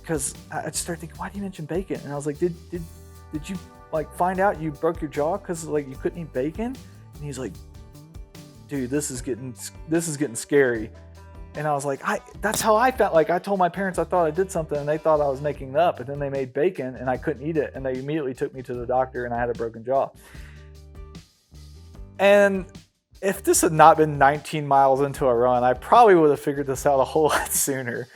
because I just started thinking, why do you mention bacon? And I was like, did you like find out you broke your jaw because like you couldn't eat bacon? And he's like, dude, this is getting scary. And I was like, that's how I felt. Like, I told my parents I thought I did something, and they thought I was making it up. And then they made bacon, and I couldn't eat it. And they immediately took me to the doctor, and I had a broken jaw. And if this had not been 19 miles into a run, I probably would have figured this out a whole lot sooner.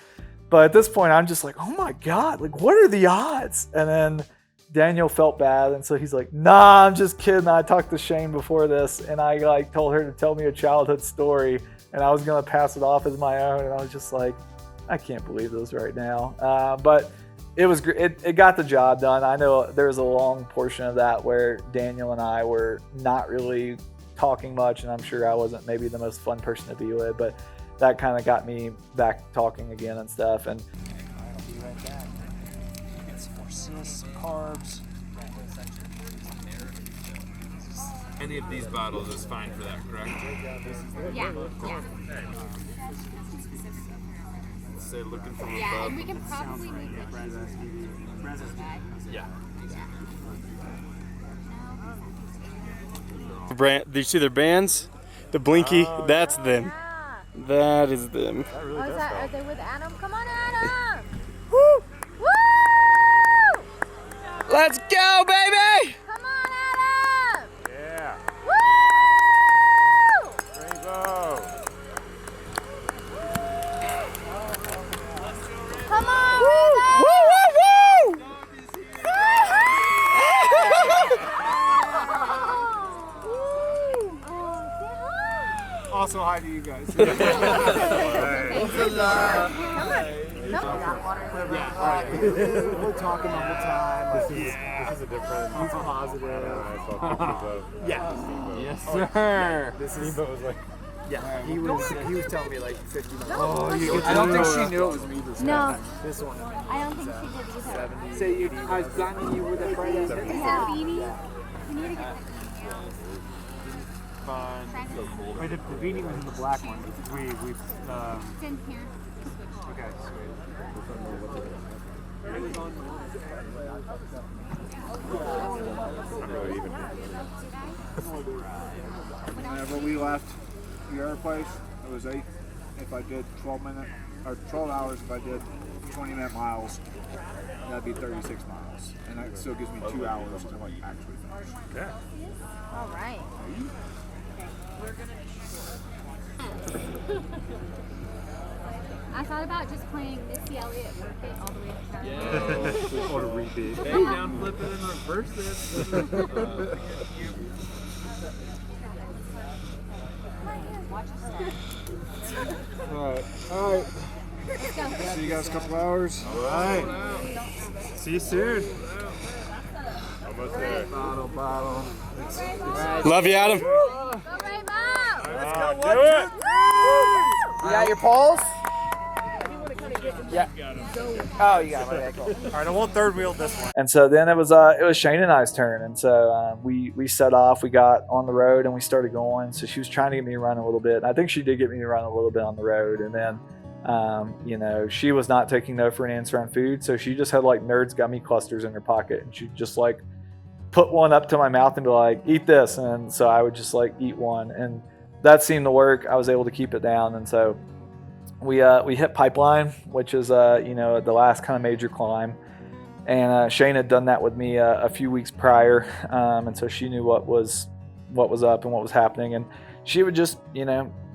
But at this point, I'm just like, oh my God, like, what are the odds? And then Daniel felt bad, and so he's like, nah, I'm just kidding. I talked to Shane before this, and I like told her to tell me a childhood story and I was gonna pass it off as my own, and I was just like, I can't believe this right now. But it was it got the job done. I know there was a long portion of that where Daniel and I were not really talking much, and I'm sure I wasn't maybe the most fun person to be with, but that kind of got me back talking again and stuff. And I'll be right back. Get some more cysts, some carbs. Any of these bottles is fine for that, correct? Yeah. Say looking for a Yeah, and we can probably move it. Yeah. Do you see their bands? The blinky, that's them. That is them. Are they with Adam? Come on, Adam! Woo! Woo! Let's go, baby! Come on, Adam! Yeah. Woo! Rainbow. Come on, woo, woo, woo! Also, hi to you guys. We're talking the whole time. This is a different. He's positive. Yeah. Yes, sir. This is. Was like. Yeah, he was telling me like 50 minutes. I don't think she knew it was me this No. time. This one. I don't think she did either. Say I was planning you with a bright ass head. Yeah, beanie. We need to get Fun. So cool. Wait, the beanie was in the black one. it's in here. Okay, Whenever we left your place, it was 8 if I did 12 hours if I did 20-minute miles. That'd be 36 miles. And that still gives me 2 hours to like actually finish. Okay. All right. I thought about just playing Missy Elliott Work It all the way to Charlotte. Yeah. Or to repeat. Hey, down, flip it, and reverse it. Watch your step. Alright. Let's go. See you guys in a couple hours. Alright. See you soon. Almost there. Bottle. Love you, Adam. Go Rainbow! Let's go. Do it. You got your poles? Yeah. Oh, you got it. Okay, cool. All right, I won't third wheel this one. And so then it was Shane and I's turn, and so we set off. We got on the road and we started going. So she was trying to get me to run a little bit. And I think she did get me to run a little bit on the road. And then she was not taking no for an answer on food, so she just had like Nerds gummy clusters in her pocket, and she'd just like put one up to my mouth and be like, "Eat this," and so I would just like eat one, and that seemed to work. I was able to keep it down, and so we hit Pipeline, which is the last kind of major climb, and Shane had done that with me a few weeks prior, and so she knew what was up and what was happening, and she would just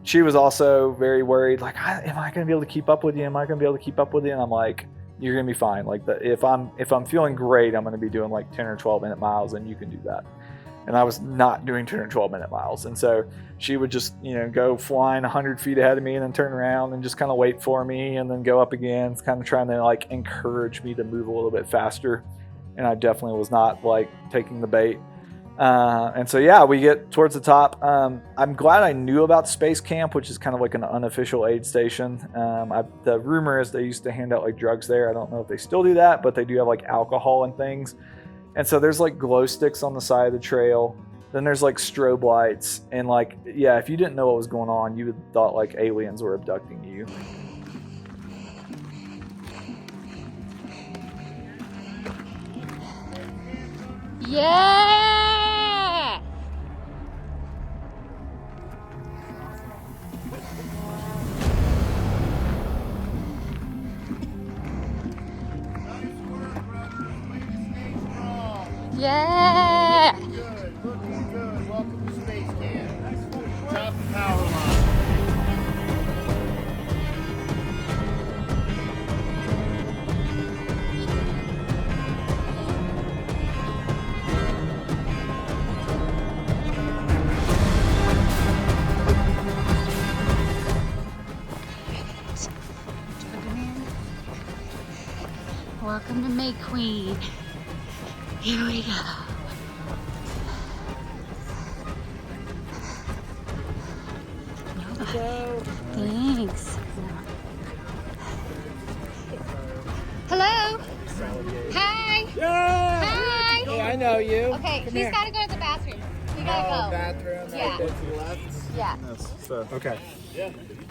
she was also very worried, like, am I going to be able to keep up with you? Am I going to be able to keep up with you? And I'm like, you're going to be fine. Like, if I'm feeling great, I'm going to be doing like 10 or 12 minute miles, and you can do that. And I was not doing 10 or 12 minute miles. And so she would just, go flying 100 feet ahead of me and then turn around and just kind of wait for me and then go up again, kind of trying to like encourage me to move a little bit faster. And I definitely was not like taking the bait. And so, yeah, we get towards the top. I'm glad I knew about Space Camp, which is kind of like an unofficial aid station. The rumor is they used to hand out like drugs there. I don't know if they still do that, but they do have like alcohol and things. And so there's like glow sticks on the side of the trail. Then there's like strobe lights. And like, yeah, if you didn't know what was going on, you would thought like aliens were abducting you. Yeah! Yeah! Looking good. Welcome to Space Camp. Top power line. Welcome to May Queen. Here we go. Thanks. Hello. Hi. Yeah. Hi. Hey, I know you. Okay, Come he's here. got to go to the bathroom. You gotta go. Bathroom. Yeah. Go to the left. Yeah. So okay.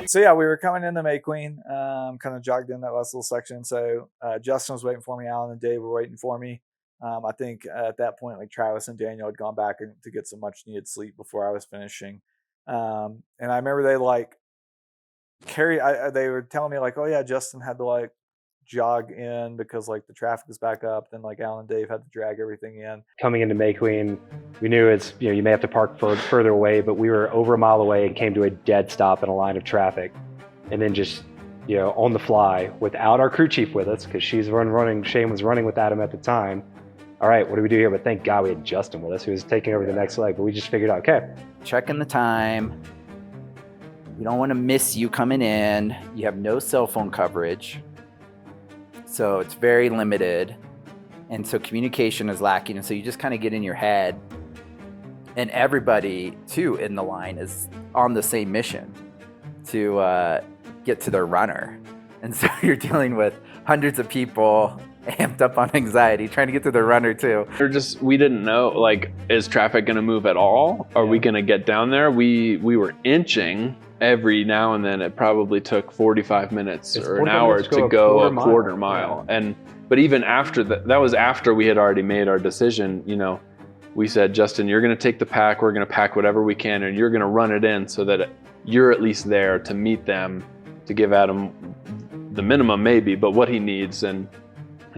So yeah, we were coming into May Queen, kind of jogged in that last little section. So Justin was waiting for me, Alan and Dave were waiting for me. I think at that point, like Travis and Daniel had gone back to get some much needed sleep before I was finishing. And I remember they like they were telling me like, oh yeah, Justin had to like jog in because like the traffic was back up. Then like Alan and Dave had to drag everything in. Coming into May Queen, we knew it's, you know, you may have to park further away, but we were over a mile away and came to a dead stop in a line of traffic. And then just, you know, on the fly without our crew chief with us, because Shane was running with Adam at the time. All right, what do we do here? But thank God we had Justin with us, who was taking over the next leg. But we just figured out, okay. Checking the time. We don't want to miss you coming in. You have no cell phone coverage. So it's very limited. And so communication is lacking. And so you just kind of get in your head. And everybody, too, in the line is on the same mission to get to their runner. And so you're dealing with hundreds of people amped up on anxiety, trying to get to the runner too. We didn't know, like, is traffic gonna move at all? Are we gonna get down there? We were inching every now and then. It probably took 45 minutes or an hour to go a quarter mile. Yeah. But even after that was after we had already made our decision. You know, we said, Justin, you're gonna take the pack, we're gonna pack whatever we can, and you're gonna run it in so that you're at least there to meet them, to give Adam the minimum maybe, but what he needs, and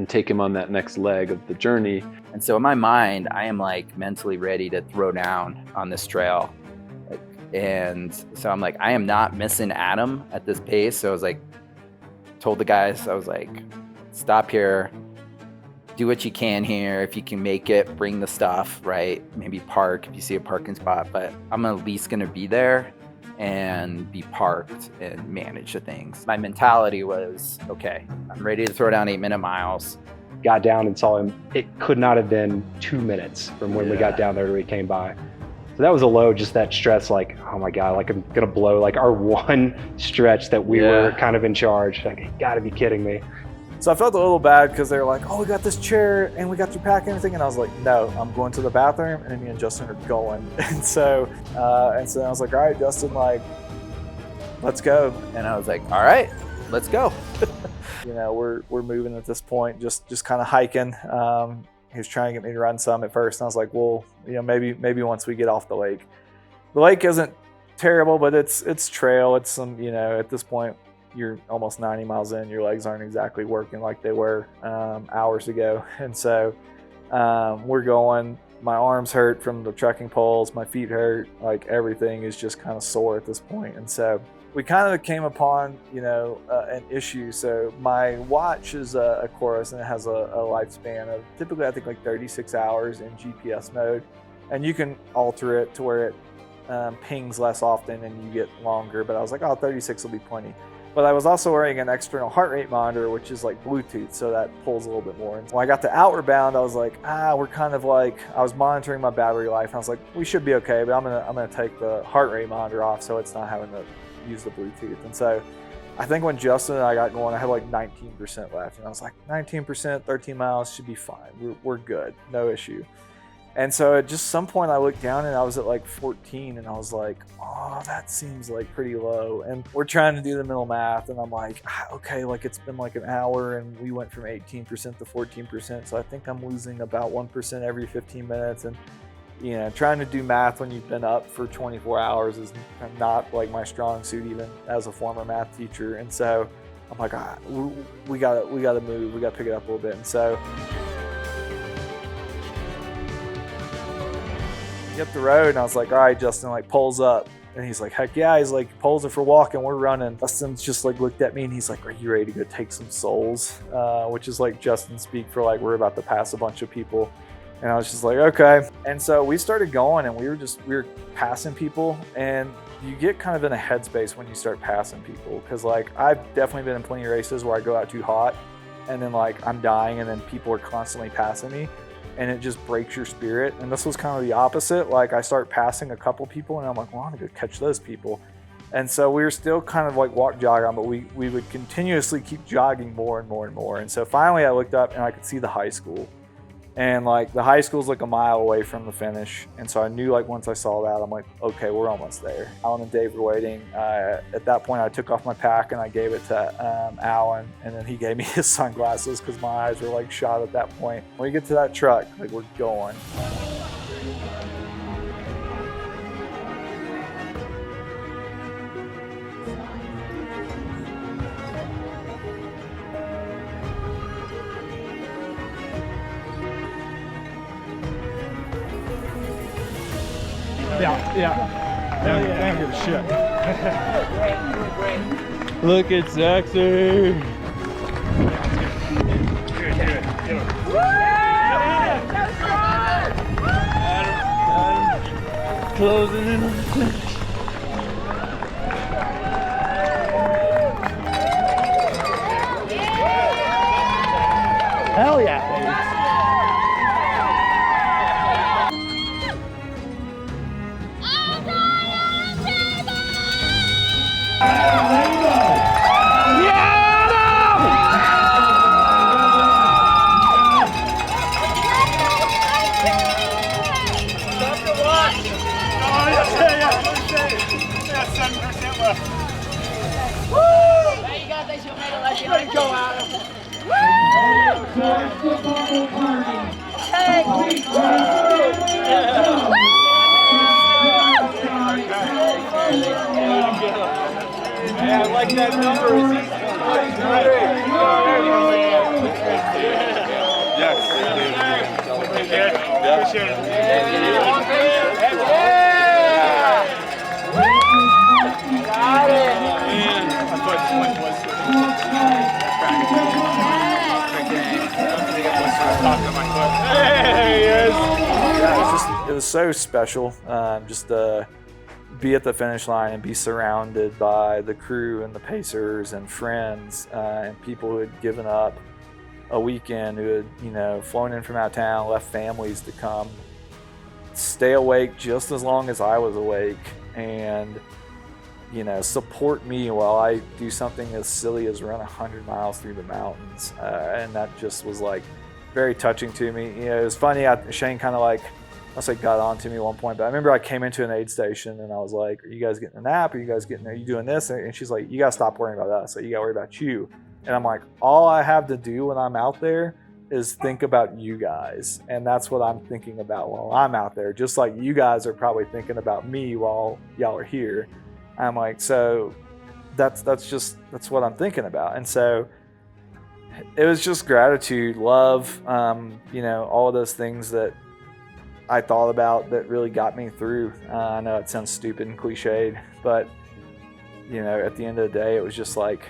take him on that next leg of the journey. And so in my mind, I am like mentally ready to throw down on this trail. And so I'm like, I am not missing Adam at this pace. So I was like, told the guys, I was like, stop here, do what you can here. If you can make it, bring the stuff, right? Maybe park if you see a parking spot, but I'm at least gonna be there and be parked and manage the things. My mentality was, okay, I'm ready to throw down 8-minute miles. Got down and saw him. It could not have been 2 minutes from when we got down there to when he came by. So that was a low, just that stress, like, oh my God, like I'm gonna blow like our one stretch that we were kind of in charge. Like, you gotta be kidding me. So I felt a little bad because they were like, oh, we got this chair and we got your pack and everything. And I was like, no, I'm going to the bathroom, and me and Justin are going. And so I was like, all right, Justin, like, let's go. And I was like, all right, let's go. You know, we're moving at this point, just kind of hiking. He was trying to get me to run some at first. And I was like, well, you know, maybe once we get off the lake. The lake isn't terrible, but it's trail. It's some, you know, at this point, you're almost 90 miles in, your legs aren't exactly working like they were hours ago. And so we're going, my arms hurt from the trekking poles, my feet hurt, like everything is just kind of sore at this point. And so we kind of came upon, you know, an issue. So my watch is a Chorus, and it has a lifespan of typically, I think, like 36 hours in GPS mode. And you can alter it to where it pings less often and you get longer. But I was like, oh, 36 will be plenty. But I was also wearing an external heart rate monitor, which is like Bluetooth, so that pulls a little bit more. And when I got to Outward Bound, I was like, we're kind of like, I was monitoring my battery life, and I was like, we should be okay, but I'm gonna take the heart rate monitor off so it's not having to use the Bluetooth. And so I think when Justin and I got going, I had like 19% left, and I was like, 19%, 13 miles should be fine. We're good, no issue. And so at just some point I looked down and I was at like 14, and I was like, oh, that seems like pretty low. And we're trying to do the mental math, and I'm like, okay, like it's been like an hour and we went from 18% to 14%. So I think I'm losing about 1% every 15 minutes. And, you know, trying to do math when you've been up for 24 hours is not like my strong suit, even as a former math teacher. And so I'm like, we gotta move, we gotta pick it up a little bit. And so hit the road, and I was like, all right, Justin, like, poles up. And he's like, heck yeah. He's like, poles are for walking, we're running. Justin's just like looked at me and he's like, are you ready to go take some souls? Which is like Justin speak for like, we're about to pass a bunch of people. And I was just like, okay. And so we started going, and we were passing people, and you get kind of in a headspace when you start passing people. Cause like, I've definitely been in plenty of races where I go out too hot and then like I'm dying and then people are constantly passing me, and it just breaks your spirit. And this was kind of the opposite. Like I start passing a couple people and I'm like, well, I'm gonna go catch those people. And so we were still kind of like walk jog on, but we would continuously keep jogging more and more and more. And so finally I looked up and I could see the high school. And like the high school's like a mile away from the finish. And so I knew like once I saw that, I'm like, okay, we're almost there. Alan and Dave were waiting. At that point I took off my pack and I gave it to Alan, and then he gave me his sunglasses because my eyes were like shot at that point. When we get to that truck, like we're going. Yeah. They don't give a shit. Look at sexy. Adam, closing in on the finish. Hell yeah, baby. Yeah, I like that number. Is easy. Yes. Appreciate it. Got it. Man, I thought this one was There he is. Yeah, it was so special. Just to be at the finish line and be surrounded by the crew and the pacers and friends and people who had given up a weekend, who had, you know, flown in from out of town, left families to come stay awake just as long as I was awake and, you know, support me while I do something as silly as run 100 miles through the mountains. And that just was like very touching to me. You know, it was funny, Shane kind of like, I was like, got on to me at one point, but I remember I came into an aid station and I was like, are you guys getting a nap? Are you doing this? And she's like, you gotta stop worrying about us. Like, you gotta worry about you. And I'm like, all I have to do when I'm out there is think about you guys. And that's what I'm thinking about while I'm out there. Just like you guys are probably thinking about me while y'all are here. I'm like, so that's what I'm thinking about. And so it was just gratitude, love, you know, all of those things that I thought about that really got me through. I know it sounds stupid and cliched, but you know, at the end of the day, it was just like,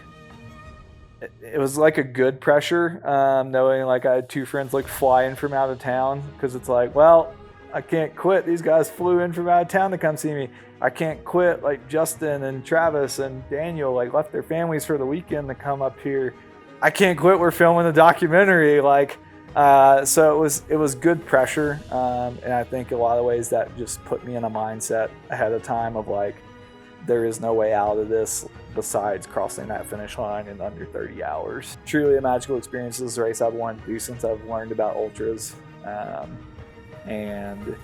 it was like a good pressure, knowing like I had two friends like flying from out of town, because it's like, well, I can't quit. These guys flew in from out of town to come see me. I can't quit. Like Justin and Travis and Daniel like left their families for the weekend to come up here. I can't quit. We're filming a documentary. Like, so it was good pressure, and I think a lot of ways that just put me in a mindset ahead of time of like, there is no way out of this besides crossing that finish line in under 30 hours. Truly a magical experience. This is a race I've wanted to do since I've learned about ultras, and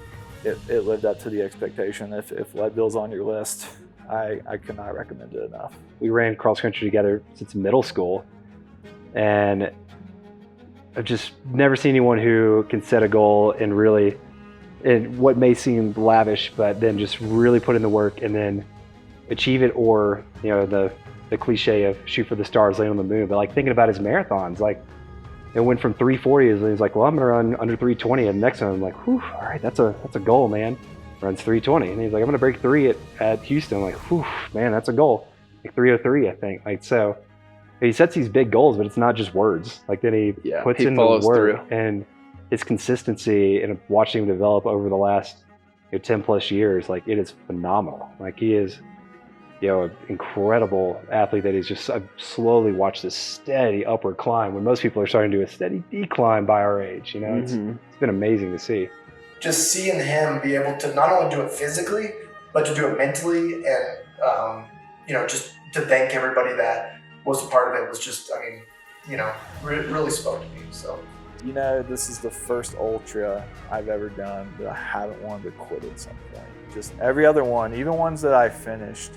it lived up to the expectation. If Leadville's on your list, I cannot recommend it enough. We ran cross country together since middle school, and I've just never seen anyone who can set a goal and really, in what may seem lavish, but then just really put in the work and then achieve it, or, you know, the cliche of shoot for the stars, land on the moon. But like thinking about his marathons, like it went from 340, and he's like, well, I'm gonna run under 320 and next one. I'm like, whew, all right, that's a goal, man. Runs 320, and he's like, I'm gonna break 3 at Houston. I'm like, whew, man, that's a goal. Like 303, I think. Like, so he sets these big goals, but it's not just words. Like then he puts in the work through. And his consistency and watching him develop over the last 10 plus years, like it is phenomenal. Like he is an incredible athlete that is just slowly watched this steady upward climb when most people are starting to do a steady decline by our age. It's been amazing to see. Just seeing him be able to not only do it physically, but to do it mentally, and just to thank everybody that was a part of it was just, really spoke to me. So. This is the first ultra I've ever done that I haven't wanted to quit at some point. Just every other one, even ones that I finished,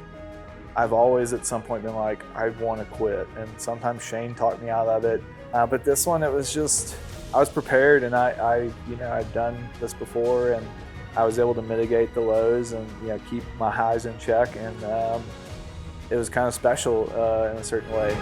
I've always at some point been like, I want to quit. And sometimes Shane talked me out of it. But this one, it was just, I was prepared, and I'd done this before, and I was able to mitigate the lows and, keep my highs in check. And it was kind of special in a certain way.